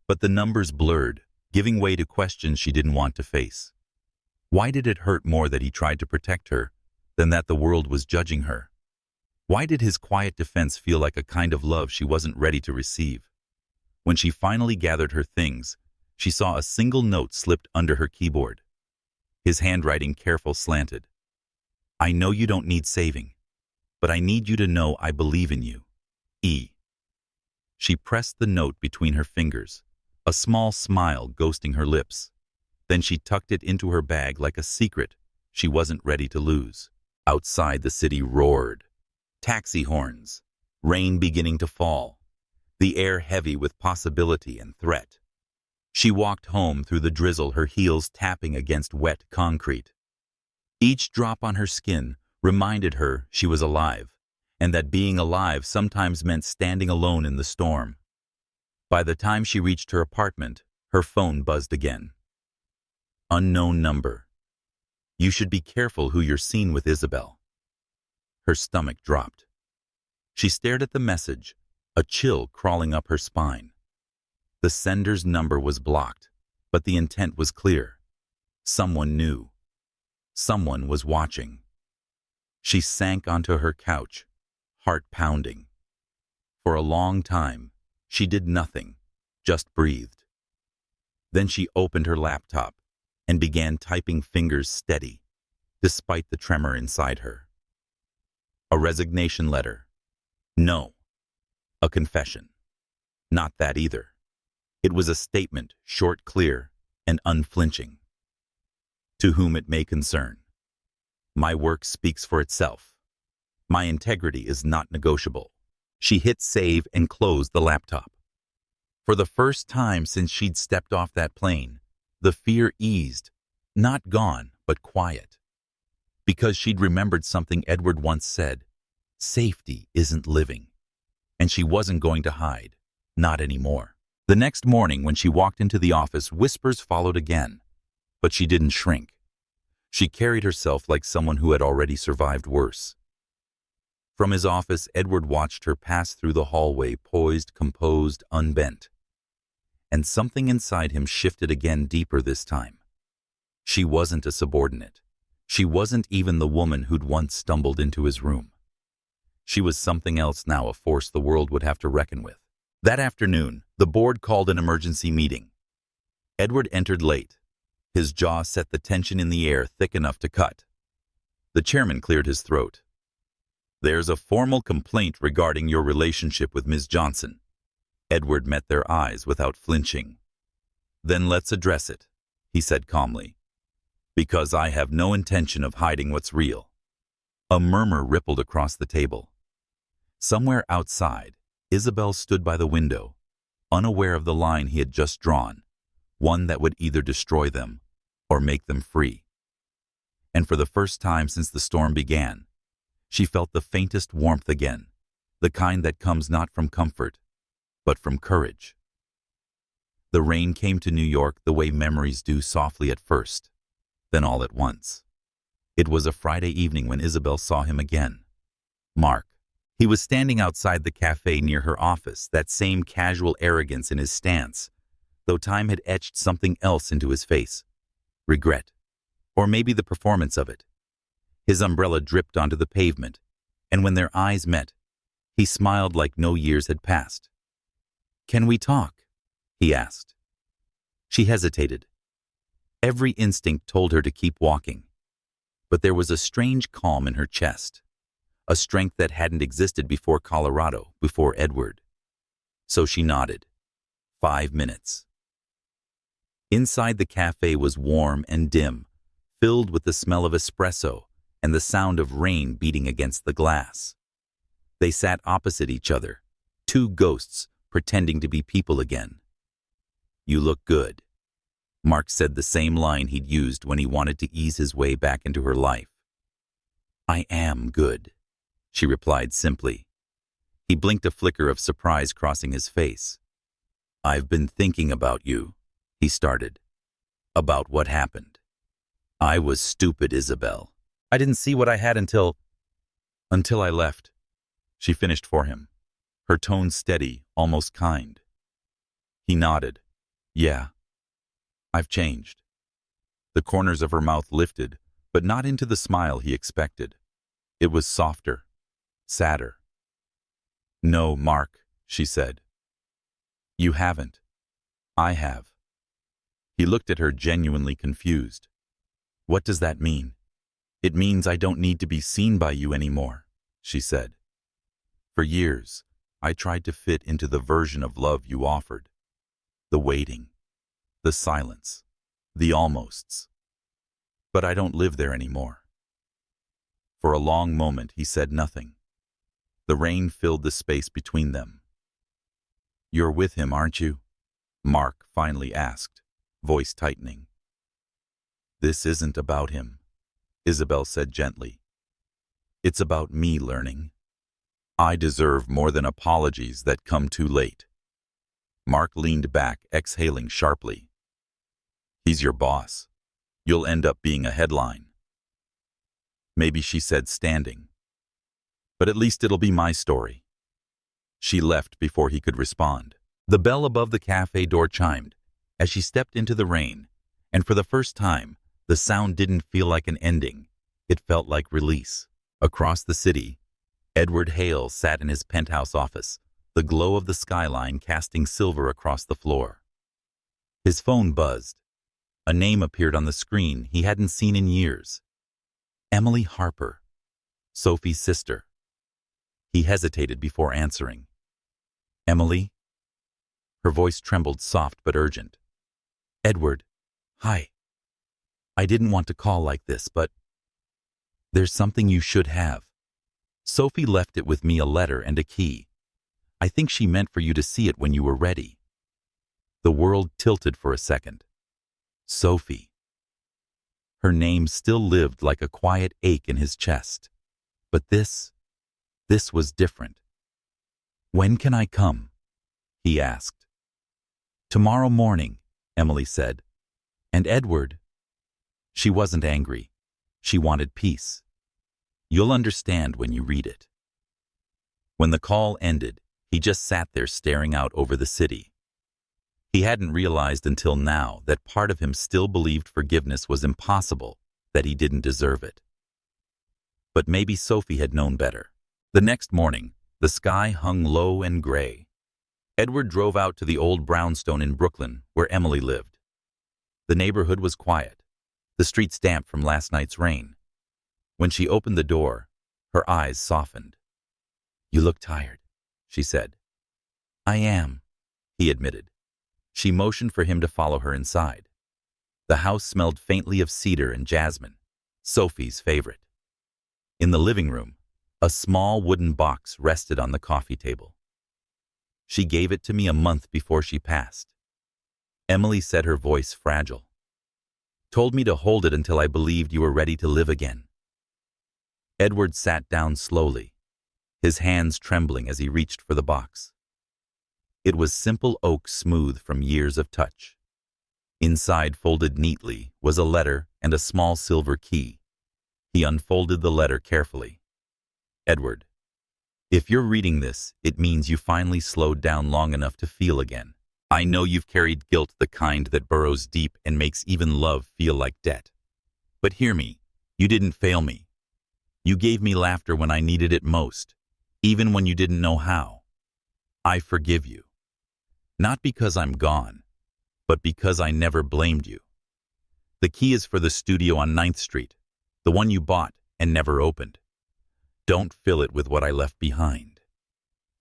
But the numbers blurred, giving way to questions she didn't want to face. Why did it hurt more that he tried to protect her than that the world was judging her? Why did his quiet defense feel like a kind of love she wasn't ready to receive? When she finally gathered her things, she saw a single note slipped under her keyboard. His handwriting careful, slanted. I know you don't need saving, but I need you to know I believe in you. E. She pressed the note between her fingers, a small smile ghosting her lips. Then she tucked it into her bag like a secret she wasn't ready to lose. Outside, the city roared. Taxi horns, rain beginning to fall, the air heavy with possibility and threat. She walked home through the drizzle, her heels tapping against wet concrete. Each drop on her skin reminded her she was alive, and that being alive sometimes meant standing alone in the storm. By the time she reached her apartment, her phone buzzed again. Unknown number. You should be careful who you're seen with, Isabelle. Her stomach dropped. She stared at the message, a chill crawling up her spine. The sender's number was blocked, but the intent was clear. Someone knew. Someone was watching. She sank onto her couch, heart pounding. For a long time, she did nothing, just breathed. Then she opened her laptop and began typing, fingers steady, despite the tremor inside her. A resignation letter. No. A confession. Not that either. It was a statement, short, clear, and unflinching. To whom it may concern. My work speaks for itself. My integrity is not negotiable. She hit save and closed the laptop. For the first time since she'd stepped off that plane, the fear eased, not gone, but quiet. Because she'd remembered something Edward once said, safety isn't living. And she wasn't going to hide, not anymore. The next morning when she walked into the office, whispers followed again, but she didn't shrink. She carried herself like someone who had already survived worse. From his office, Edward watched her pass through the hallway, poised, composed, unbent. And something inside him shifted again, deeper this time. She wasn't a subordinate. She wasn't even the woman who'd once stumbled into his room. She was something else now, a force the world would have to reckon with. That afternoon, the board called an emergency meeting. Edward entered late. His jaw set the tension in the air thick enough to cut. The chairman cleared his throat. "There's a formal complaint regarding your relationship with Ms. Johnson." Edward met their eyes without flinching. "Then let's address it," he said calmly. "Because I have no intention of hiding what's real." A murmur rippled across the table. Somewhere outside, Isabelle stood by the window, unaware of the line he had just drawn, one that would either destroy them or make them free. And for the first time since the storm began, she felt the faintest warmth again, the kind that comes not from comfort, but from courage. The rain came to New York the way memories do, softly at first, then all at once. It was a Friday evening when Isabelle saw him again. Mark. He was standing outside the cafe near her office, that same casual arrogance in his stance, though time had etched something else into his face. Regret. Or maybe the performance of it. His umbrella dripped onto the pavement, and when their eyes met, he smiled like no years had passed. "Can we talk?" he asked. She hesitated. Every instinct told her to keep walking, but there was a strange calm in her chest, a strength that hadn't existed before Colorado, before Edward. So she nodded. 5 minutes. Inside the cafe was warm and dim, filled with the smell of espresso and the sound of rain beating against the glass. They sat opposite each other, two ghosts pretending to be people again. "You look good." Mark said the same line he'd used when he wanted to ease his way back into her life. "I am good," she replied simply. He blinked, a flicker of surprise crossing his face. "I've been thinking about you," he started. "About what happened. I was stupid, Isabelle. I didn't see what I had until I left," she finished for him, her tone steady, almost kind. He nodded. "Yeah, I've changed." The corners of her mouth lifted, but not into the smile he expected. It was softer, sadder. "No, Mark," she said. "You haven't. I have." He looked at her, genuinely confused. "What does that mean?" "It means I don't need to be seen by you anymore," she said. "For years, I tried to fit into the version of love you offered. The waiting, the silence, the almosts. But I don't live there anymore." For a long moment he said nothing. The rain filled the space between them. "You're with him, aren't you?" Mark finally asked, voice tightening. "This isn't about him," Isabelle said gently. "It's about me learning. I deserve more than apologies that come too late." Mark leaned back, exhaling sharply. "He's your boss. You'll end up being a headline." "Maybe," she said, standing. "But at least it'll be my story." She left before he could respond. The bell above the cafe door chimed as she stepped into the rain, and for the first time, the sound didn't feel like an ending. It felt like release. Across the city, Edward Hale sat in his penthouse office, the glow of the skyline casting silver across the floor. His phone buzzed. A name appeared on the screen he hadn't seen in years. Emily Harper, Sophie's sister. He hesitated before answering. "Emily?" Her voice trembled, soft but urgent. "Edward, hi. I didn't want to call like this, but there's something you should have. Sophie left it with me, a letter and a key. I think she meant for you to see it when you were ready." The world tilted for a second. Sophie. Her name still lived like a quiet ache in his chest. But this was different. "When can I come?" he asked. "Tomorrow morning," Emily said. "And Edward." She wasn't angry. She wanted peace. "You'll understand when you read it." When the call ended, he just sat there staring out over the city. He hadn't realized until now that part of him still believed forgiveness was impossible, that he didn't deserve it. But maybe Sophie had known better. The next morning, the sky hung low and gray. Edward drove out to the old brownstone in Brooklyn, where Emily lived. The neighborhood was quiet, the streets damp from last night's rain. When she opened the door, her eyes softened. "You look tired," she said. "I am," he admitted. She motioned for him to follow her inside. The house smelled faintly of cedar and jasmine, Sophie's favorite. In the living room, a small wooden box rested on the coffee table. "She gave it to me a month before she passed." Emily said, her voice fragile. "Told me to hold it until I believed you were ready to live again." Edward sat down slowly, his hands trembling as he reached for the box. It was simple oak smooth from years of touch. Inside, folded neatly, was a letter and a small silver key. He unfolded the letter carefully. "Edward, if you're reading this, it means you finally slowed down long enough to feel again. I know you've carried guilt, the kind that burrows deep and makes even love feel like debt. But hear me, you didn't fail me. You gave me laughter when I needed it most, even when you didn't know how. I forgive you. Not because I'm gone, but because I never blamed you. The key is for the studio on 9th Street, the one you bought and never opened. Don't fill it with what I left behind.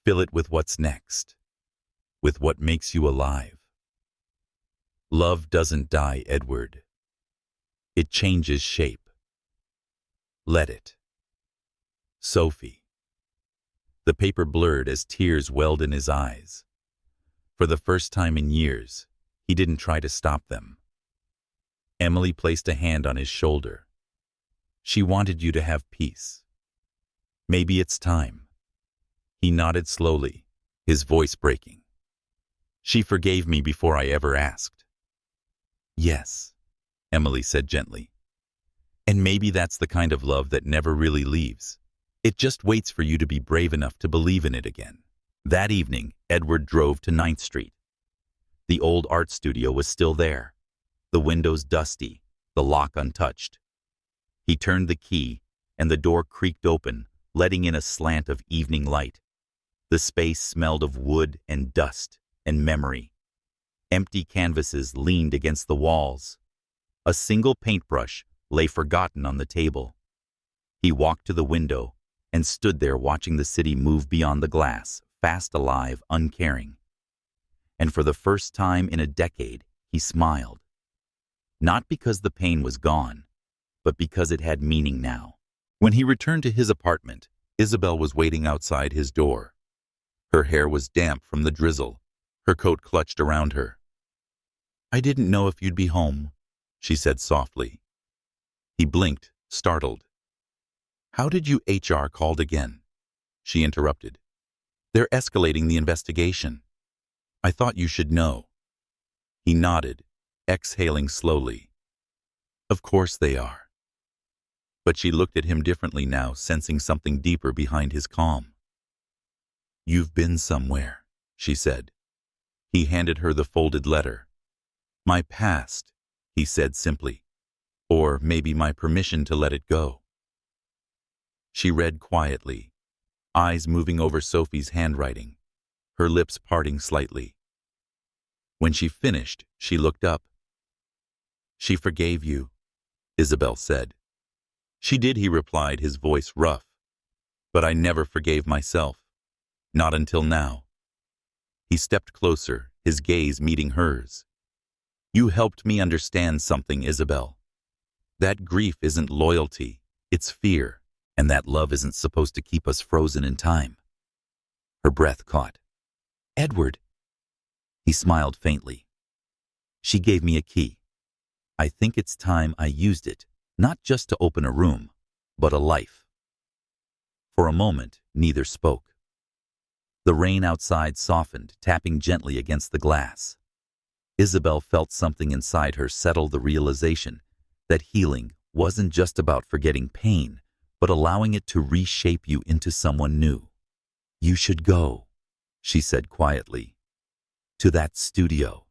Fill it with what's next, with what makes you alive. Love doesn't die, Edward. It changes shape. Let it. Sophie." The paper blurred as tears welled in his eyes. For the first time in years, he didn't try to stop them. Emily placed a hand on his shoulder. "She wanted you to have peace. Maybe it's time." He nodded slowly, his voice breaking. "She forgave me before I ever asked." "Yes," Emily said gently. "And maybe that's the kind of love that never really leaves. It just waits for you to be brave enough to believe in it again." That evening, Edward drove to 9th Street. The old art studio was still there, the windows dusty, the lock untouched. He turned the key, and the door creaked open, letting in a slant of evening light. The space smelled of wood and dust and memory. Empty canvases leaned against the walls. A single paintbrush lay forgotten on the table. He walked to the window and stood there watching the city move beyond the glass, fast, alive, uncaring. And for the first time in a decade, he smiled. Not because the pain was gone, but because it had meaning now. When he returned to his apartment, Isabelle was waiting outside his door. Her hair was damp from the drizzle, her coat clutched around her. "I didn't know if you'd be home," she said softly. He blinked, startled. "How did you HR called again?" she interrupted. "They're escalating the investigation. I thought you should know." He nodded, exhaling slowly. "Of course they are." But she looked at him differently now, sensing something deeper behind his calm. "You've been somewhere," she said. He handed her the folded letter. "My past," he said simply. "Or maybe my permission to let it go." She read quietly, eyes moving over Sophie's handwriting, her lips parting slightly. When she finished, she looked up. "She forgave you," Isabelle said. "She did," he replied, his voice rough. "But I never forgave myself. Not until now." He stepped closer, his gaze meeting hers. "You helped me understand something, Isabelle. That grief isn't loyalty, it's fear, and that love isn't supposed to keep us frozen in time." Her breath caught. "Edward." He smiled faintly. "She gave me a key. I think it's time I used it, not just to open a room, but a life." For a moment, neither spoke. The rain outside softened, tapping gently against the glass. Isabelle felt something inside her settle, the realization that healing wasn't just about forgetting pain, but allowing it to reshape you into someone new. You should go, she said quietly. To that studio.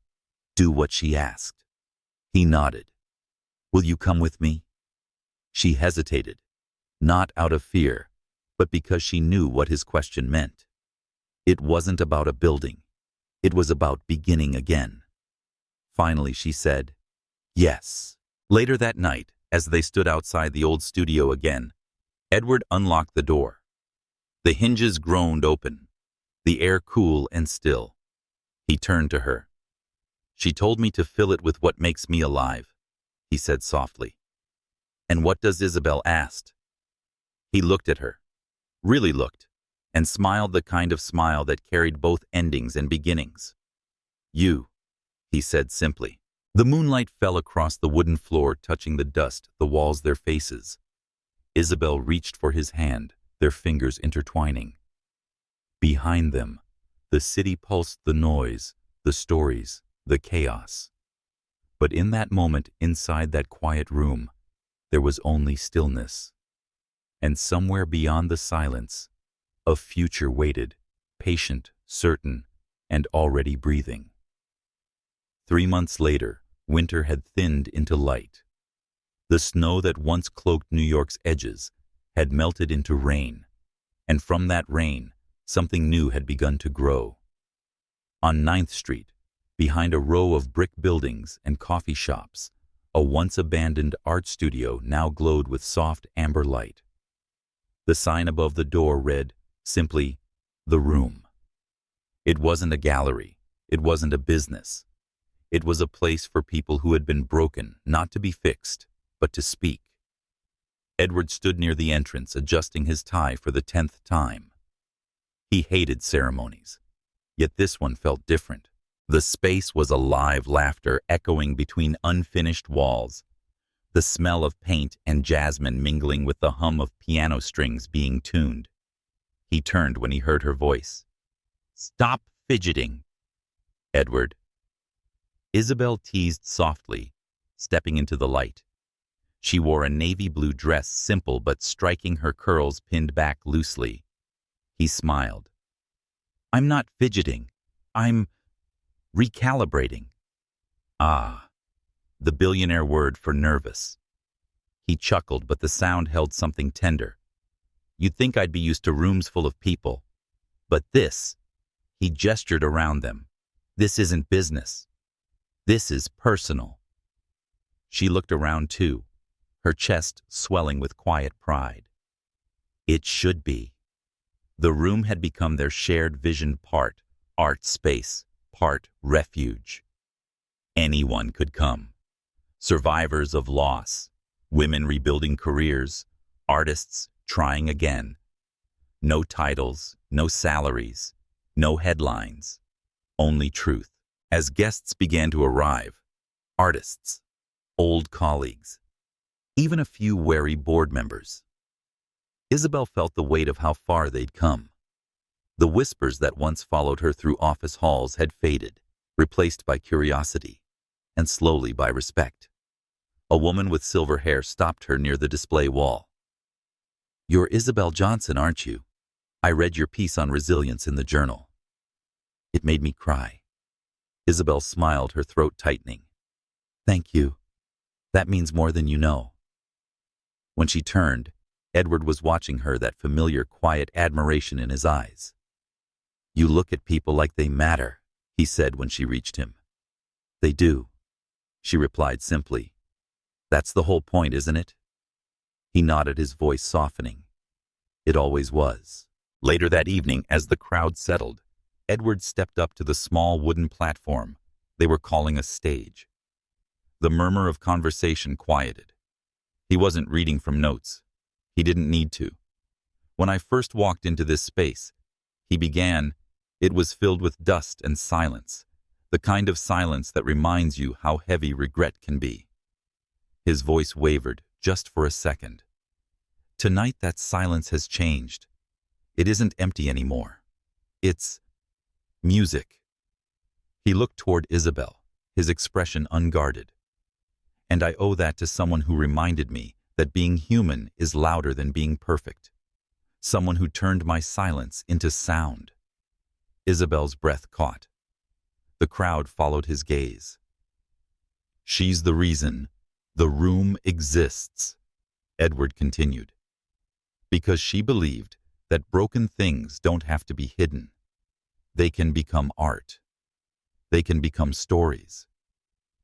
Do what she asked. He nodded. Will you come with me? She hesitated, not out of fear, but because she knew what his question meant. It wasn't about a building. It was about beginning again. Finally, she said, yes. Later that night, as they stood outside the old studio again, Edward unlocked the door. The hinges groaned open, the air cool and still. He turned to her. She told me to fill it with what makes me alive, he said softly. And what does Isabelle ask? He looked at her, really looked, and smiled the kind of smile that carried both endings and beginnings. You, he said simply. The moonlight fell across the wooden floor, touching the dust, the walls, their faces. Isabelle reached for his hand, their fingers intertwining. Behind them, the city pulsed, the noise, the stories, the chaos. But in that moment, inside that quiet room, there was only stillness. And somewhere beyond the silence, a future waited, patient, certain, and already breathing. 3 months later, winter had thinned into light. The snow that once cloaked New York's edges had melted into rain, and from that rain, something new had begun to grow. On 9th Street, behind a row of brick buildings and coffee shops, a once-abandoned art studio now glowed with soft amber light. The sign above the door read, simply, The Room. It wasn't a gallery. It wasn't a business. It was a place for people who had been broken, not to be fixed, but to speak. Edward stood near the entrance, adjusting his tie for the 10th time. He hated ceremonies, yet this one felt different. The space was alive, laughter echoing between unfinished walls, the smell of paint and jasmine mingling with the hum of piano strings being tuned. He turned when he heard her voice. Stop fidgeting, Edward. Isabelle teased softly, stepping into the light. She wore a navy blue dress, simple but striking, her curls pinned back loosely. He smiled. I'm not fidgeting. I'm recalibrating. Ah, the billionaire word for nervous. He chuckled, but the sound held something tender. You'd think I'd be used to rooms full of people. But this, he gestured around them. This isn't business. This is personal. She looked around too, her chest swelling with quiet pride. It should be. The room had become their shared vision, part art space, part refuge. Anyone could come. Survivors of loss, women rebuilding careers, artists trying again. No titles, no salaries, no headlines, only truth. As guests began to arrive, artists, old colleagues, even a few wary board members, Isabelle felt the weight of how far they'd come. The whispers that once followed her through office halls had faded, replaced by curiosity, and slowly by respect. A woman with silver hair stopped her near the display wall. You're Isabelle Johnson, aren't you? I read your piece on resilience in the journal. It made me cry. Isabelle smiled, her throat tightening. Thank you. That means more than you know. When she turned, Edward was watching her, that familiar, quiet admiration in his eyes. You look at people like they matter, he said when she reached him. They do, she replied simply. That's the whole point, isn't it? He nodded, his voice softening. It always was. Later that evening, as the crowd settled, Edward stepped up to the small wooden platform they were calling a stage. The murmur of conversation quieted. He wasn't reading from notes. He didn't need to. When I first walked into this space, he began, it was filled with dust and silence, the kind of silence that reminds you how heavy regret can be. His voice wavered just for a second. Tonight that silence has changed. It isn't empty anymore. It's music. He looked toward Isabelle, his expression unguarded. And I owe that to someone who reminded me that being human is louder than being perfect. Someone who turned my silence into sound. Isabelle's breath caught. The crowd followed his gaze. She's the reason the room exists, Edward continued. Because she believed that broken things don't have to be hidden. They can become art. They can become stories.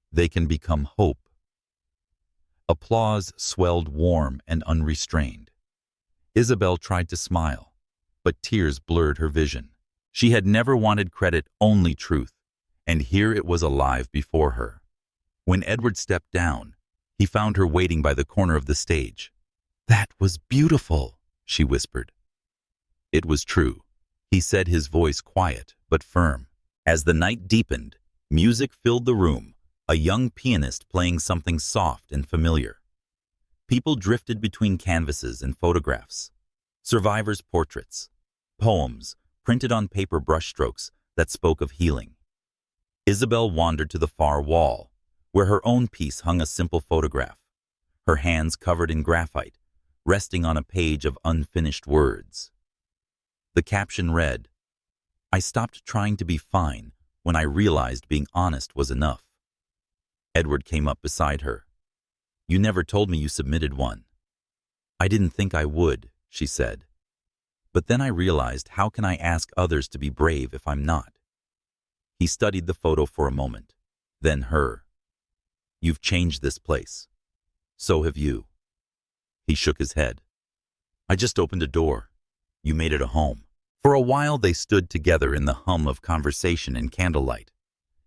They can become hope. Applause swelled warm and unrestrained. Isabelle tried to smile, but tears blurred her vision. She had never wanted credit, only truth, and here it was alive before her. When Edward stepped down, he found her waiting by the corner of the stage. "That was beautiful," she whispered. It was true. He said, his voice quiet but firm. As the night deepened, music filled the room, a young pianist playing something soft and familiar. People drifted between canvases and photographs, survivors' portraits, poems printed on paper brushstrokes that spoke of healing. Isabelle wandered to the far wall, where her own piece hung, a simple photograph, her hands covered in graphite, resting on a page of unfinished words. The caption read, "I stopped trying to be fine when I realized being honest was enough." Edward came up beside her. "You never told me you submitted one." "I didn't think I would," she said. "But then I realized, how can I ask others to be brave if I'm not?" He studied the photo for a moment, then her. "You've changed this place. So have you." He shook his head. "I just opened a door. You made it a home." For a while they stood together in the hum of conversation and candlelight.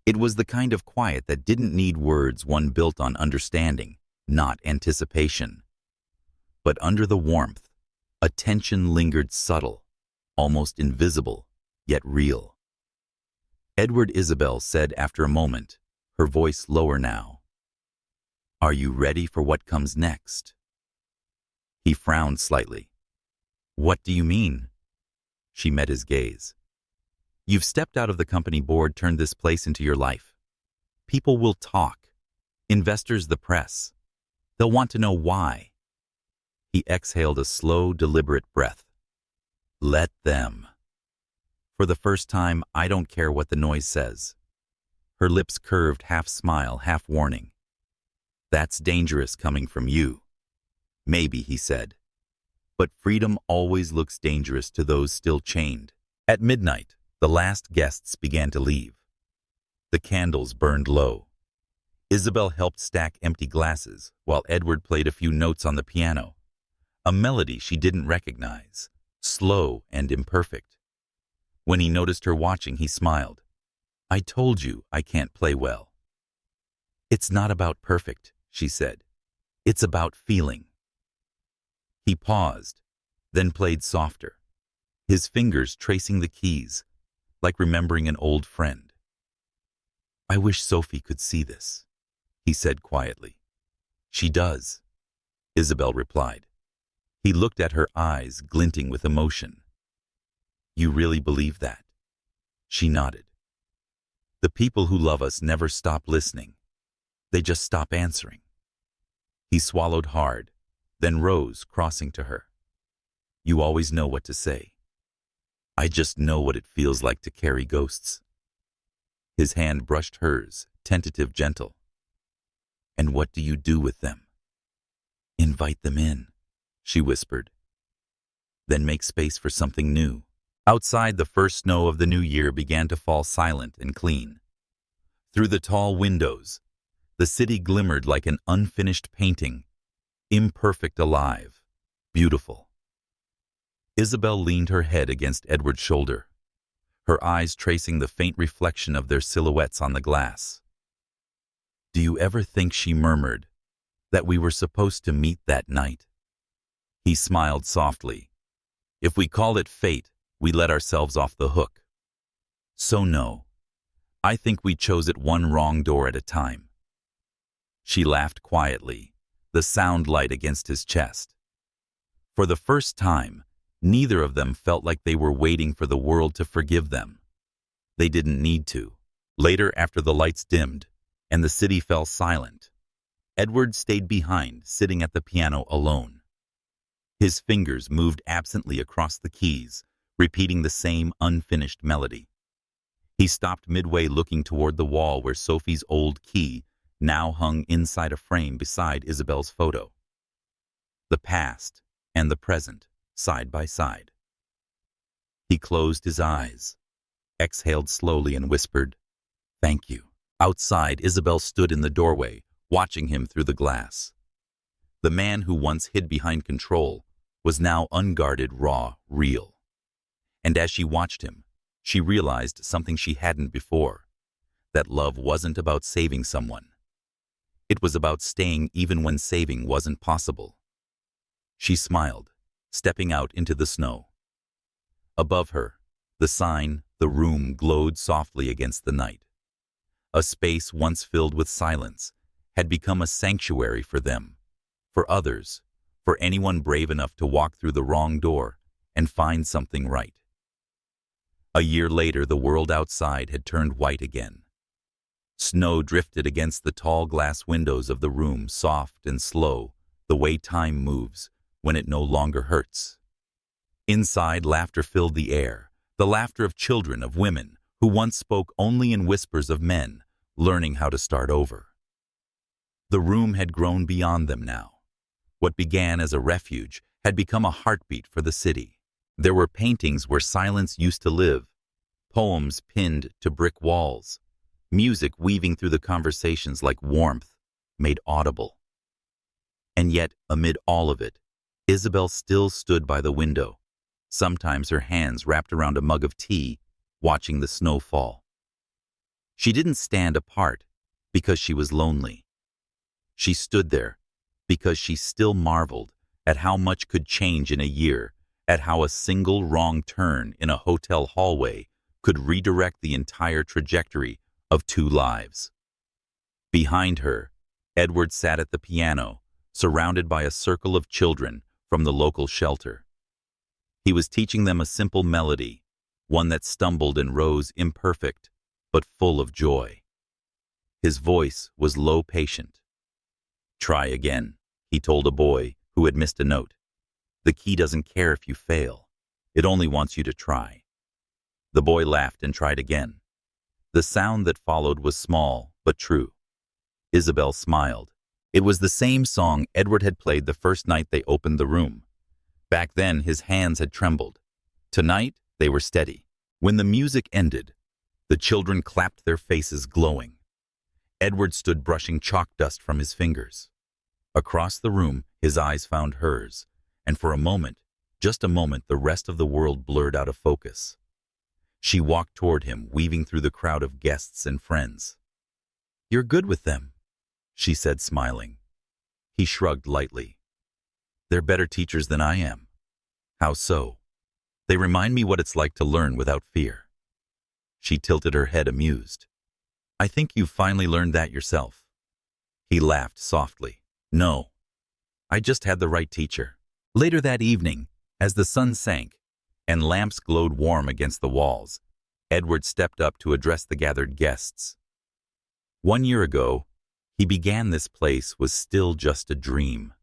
It was the kind of quiet that didn't need words, one built on understanding, not anticipation. But under the warmth, a tension lingered, subtle, almost invisible, yet real. "Edward," Isabelle said after a moment, her voice lower now. "Are you ready for what comes next?" He frowned slightly. "What do you mean?" She met his gaze. "You've stepped out of the company board, turned this place into your life. People will talk. Investors, the press. They'll want to know why." He exhaled a slow, deliberate breath. "Let them. For the first time, I don't care what the noise says." Her lips curved, half smile, half warning. "That's dangerous coming from you." "Maybe," he said. "But freedom always looks dangerous to those still chained." At midnight, the last guests began to leave. The candles burned low. Isabelle helped stack empty glasses, while Edward played a few notes on the piano, a melody she didn't recognize, slow and imperfect. When he noticed her watching, he smiled. "I told you I can't play well." "It's not about perfect," she said. "It's about feeling." He paused, then played softer, his fingers tracing the keys, like remembering an old friend. "I wish Sophie could see this," he said quietly. "She does," Isabelle replied. He looked at her eyes, glinting with emotion. "You really believe that?" She nodded. "The people who love us never stop listening. They just stop answering." He swallowed hard, then rose, crossing to her. "You always know what to say." "I just know what it feels like to carry ghosts." His hand brushed hers, tentative, gentle. "And what do you do with them?" "Invite them in," she whispered. "Then make space for something new." Outside, the first snow of the new year began to fall, silent and clean. Through the tall windows, the city glimmered like an unfinished painting, imperfect, alive, beautiful. Isabelle leaned her head against Edward's shoulder, her eyes tracing the faint reflection of their silhouettes on the glass. "Do you ever think," she murmured, "that we were supposed to meet that night?" He smiled softly. "If we call it fate, we let ourselves off the hook. So no, I think we chose it one wrong door at a time." She laughed quietly, the sound light against his chest. For the first time, neither of them felt like they were waiting for the world to forgive them. They didn't need to. Later, after the lights dimmed and the city fell silent, Edward stayed behind, sitting at the piano alone. His fingers moved absently across the keys, repeating the same unfinished melody. He stopped midway, looking toward the wall where Sophie's old key now hung inside a frame beside Isabelle's photo. The past and the present, side by side. He closed his eyes, exhaled slowly and whispered, "Thank you." Outside, Isabelle stood in the doorway, watching him through the glass. The man who once hid behind control was now unguarded, raw, real. And as she watched him, she realized something she hadn't before, that love wasn't about saving someone. It was about staying even when saving wasn't possible. She smiled, stepping out into the snow. Above her, the sign, "The Room," glowed softly against the night. A space once filled with silence had become a sanctuary for them, for others, for anyone brave enough to walk through the wrong door and find something right. A year later, the world outside had turned white again. Snow drifted against the tall glass windows of the room, soft and slow, the way time moves when it no longer hurts. Inside, laughter filled the air, the laughter of children, of women who once spoke only in whispers, of men learning how to start over. The room had grown beyond them now. What began as a refuge had become a heartbeat for the city. There were paintings where silence used to live, poems pinned to brick walls, music weaving through the conversations like warmth made audible. And yet, amid all of it, Isabelle still stood by the window, sometimes her hands wrapped around a mug of tea, watching the snow fall. She didn't stand apart because she was lonely. She stood there because she still marveled at how much could change in a year, at how a single wrong turn in a hotel hallway could redirect the entire trajectory of two lives. Behind her, Edward sat at the piano, surrounded by a circle of children from the local shelter. He was teaching them a simple melody, one that stumbled and rose imperfect, but full of joy. His voice was low, patient. "Try again," he told a boy who had missed a note. "The key doesn't care if you fail. It only wants you to try." The boy laughed and tried again. The sound that followed was small, but true. Isabelle smiled. It was the same song Edward had played the first night they opened the room. Back then, his hands had trembled. Tonight, they were steady. When the music ended, the children clapped, their faces glowing. Edward stood brushing chalk dust from his fingers. Across the room, his eyes found hers, and for a moment, just a moment, the rest of the world blurred out of focus. She walked toward him, weaving through the crowd of guests and friends. "You're good with them," she said, smiling. He shrugged lightly. "They're better teachers than I am." "How so?" "They remind me what it's like to learn without fear." She tilted her head, amused. "I think you've finally learned that yourself." He laughed softly. "No, I just had the right teacher." Later that evening, as the sun sank and lamps glowed warm against the walls, Edward stepped up to address the gathered guests. 1 year ago, he began this place was still just a dream.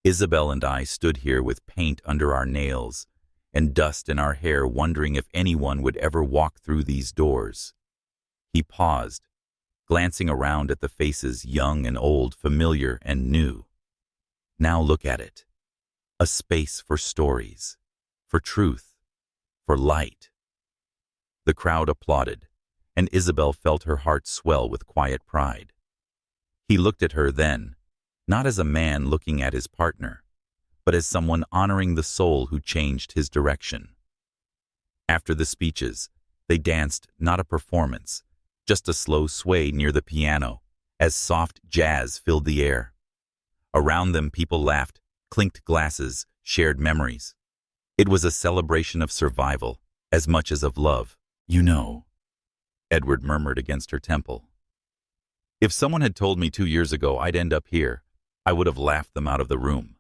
Isabelle and I stood here with paint under our nails and dust in our hair, wondering if anyone would ever walk through these doors. He paused, glancing around at the faces, young and old, familiar and new. Now look at it. A space for stories, for truth, for light. The crowd applauded, and Isabelle felt her heart swell with quiet pride. He looked at her then, not as a man looking at his partner, but as someone honoring the soul who changed his direction. After the speeches, they danced, not a performance, just a slow sway near the piano, as soft jazz filled the air. Around them, people laughed, clinked glasses, shared memories. It was a celebration of survival, as much as of love. "You know," Edward murmured against her temple. "If someone had told me 2 years ago I'd end up here, I would have laughed them out of the room."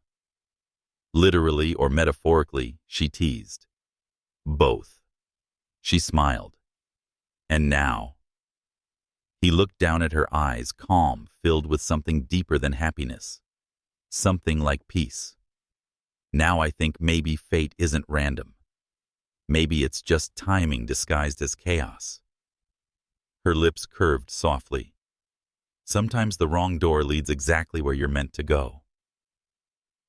Literally or metaphorically, she teased. "Both." She smiled. "And now?" He looked down at her eyes, calm, filled with something deeper than happiness. Something like peace. Now I think maybe fate isn't random. Maybe it's just timing disguised as chaos. Her lips curved softly. Sometimes the wrong door leads exactly where you're meant to go.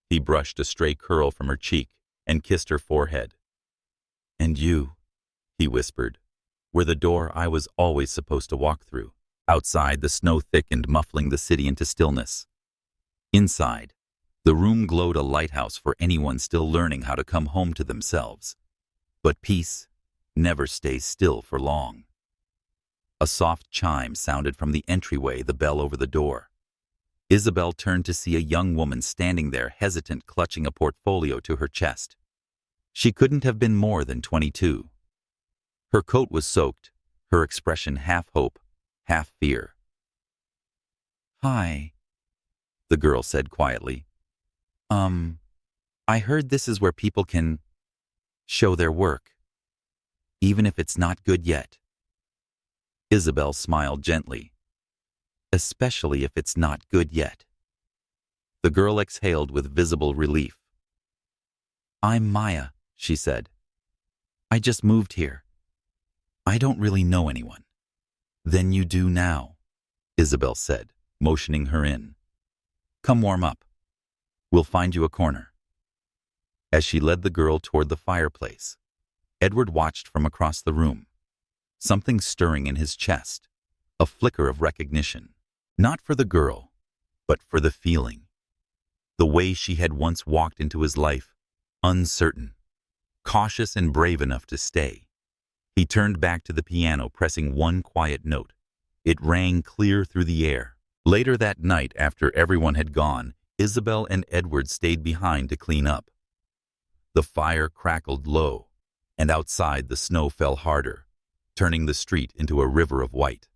He brushed a stray curl from her cheek and kissed her forehead. And you, he whispered, were the door I was always supposed to walk through. Outside, the snow thickened, muffling the city into stillness. Inside, the room glowed a lighthouse for anyone still learning how to come home to themselves. But peace never stays still for long. A soft chime sounded from the entryway, the bell over the door. Isabelle turned to see a young woman standing there, hesitant, clutching a portfolio to her chest. She couldn't have been more than 22. Her coat was soaked, her expression half hope, half fear. "Hi," the girl said quietly. I heard this is where people can show their work, even if it's not good yet." Isabelle smiled gently. "Especially if it's not good yet." The girl exhaled with visible relief. "I'm Maya," she said. "I just moved here. I don't really know anyone." "Then you do now," Isabelle said, motioning her in. "Come warm up. We'll find you a corner." As she led the girl toward the fireplace, Edward watched from across the room. Something stirring in his chest, a flicker of recognition. Not for the girl, but for the feeling. The way she had once walked into his life, uncertain, cautious and brave enough to stay. He turned back to the piano, pressing one quiet note. It rang clear through the air. Later that night, after everyone had gone, Isabelle and Edward stayed behind to clean up. The fire crackled low, and outside the snow fell harder, turning the street into a river of white.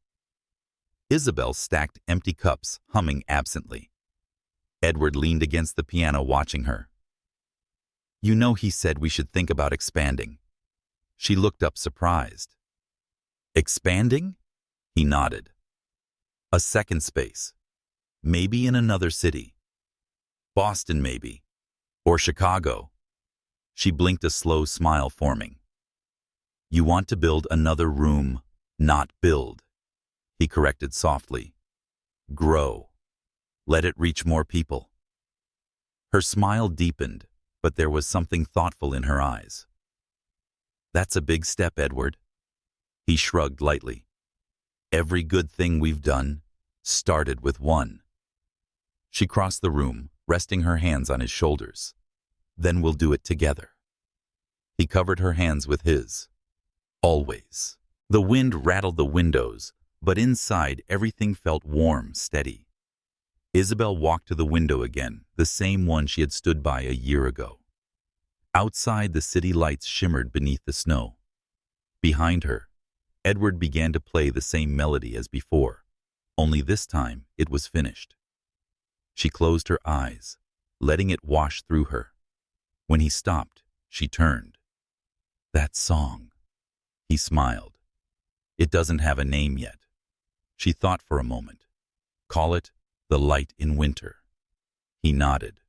Isabelle stacked empty cups, humming absently. Edward leaned against the piano, watching her. "You know, he said we should think about expanding." She looked up, surprised. "Expanding?" He nodded. "A second space. Maybe in another city. Boston, maybe. Or Chicago." She blinked, a slow smile forming. "You want to build another room, not build," he corrected softly. "Grow. Let it reach more people." Her smile deepened, but there was something thoughtful in her eyes. "That's a big step, Edward." He shrugged lightly. "Every good thing we've done started with one." She crossed the room, resting her hands on his shoulders. "Then we'll do it together." He covered her hands with his. Always. The wind rattled the windows, but inside everything felt warm, steady. Isabelle walked to the window again, the same one she had stood by a year ago. Outside, the city lights shimmered beneath the snow. Behind her, Edward began to play the same melody as before, only this time it was finished. She closed her eyes, letting it wash through her. When he stopped, she turned. "That song," he smiled. "It doesn't have a name yet." She thought for a moment. "Call it The Light in Winter." He nodded.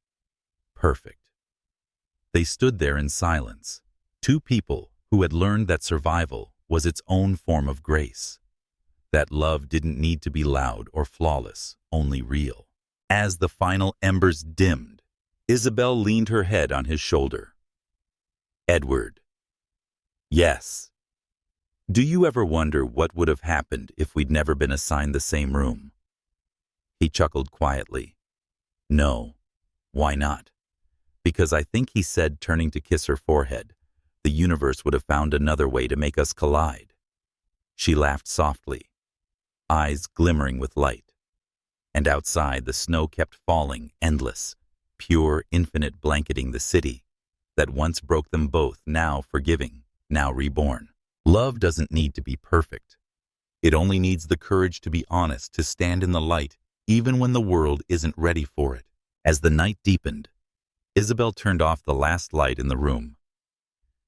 "Perfect." They stood there in silence, two people who had learned that survival was its own form of grace, that love didn't need to be loud or flawless, only real. As the final embers dimmed, Isabelle leaned her head on his shoulder. "Edward." "Yes." "Do you ever wonder what would have happened if we'd never been assigned the same room?" He chuckled quietly. "No. Why not?" "Because I think," he said, turning to kiss her forehead, "the universe would have found another way to make us collide." She laughed softly, eyes glimmering with light. And outside, the snow kept falling, endless, pure, infinite, blanketing the city that once broke them both, now forgiving, now reborn. Love doesn't need to be perfect. It only needs the courage to be honest, to stand in the light, even when the world isn't ready for it. As the night deepened, Isabelle turned off the last light in the room.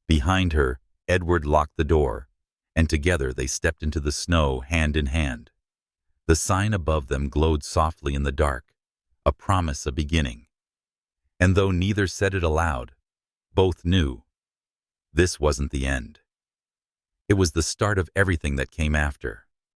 Behind her, Edward locked the door, and together they stepped into the snow, hand in hand. The sign above them glowed softly in the dark, a promise of beginning. And though neither said it aloud, both knew this wasn't the end. It was the start of everything that came after.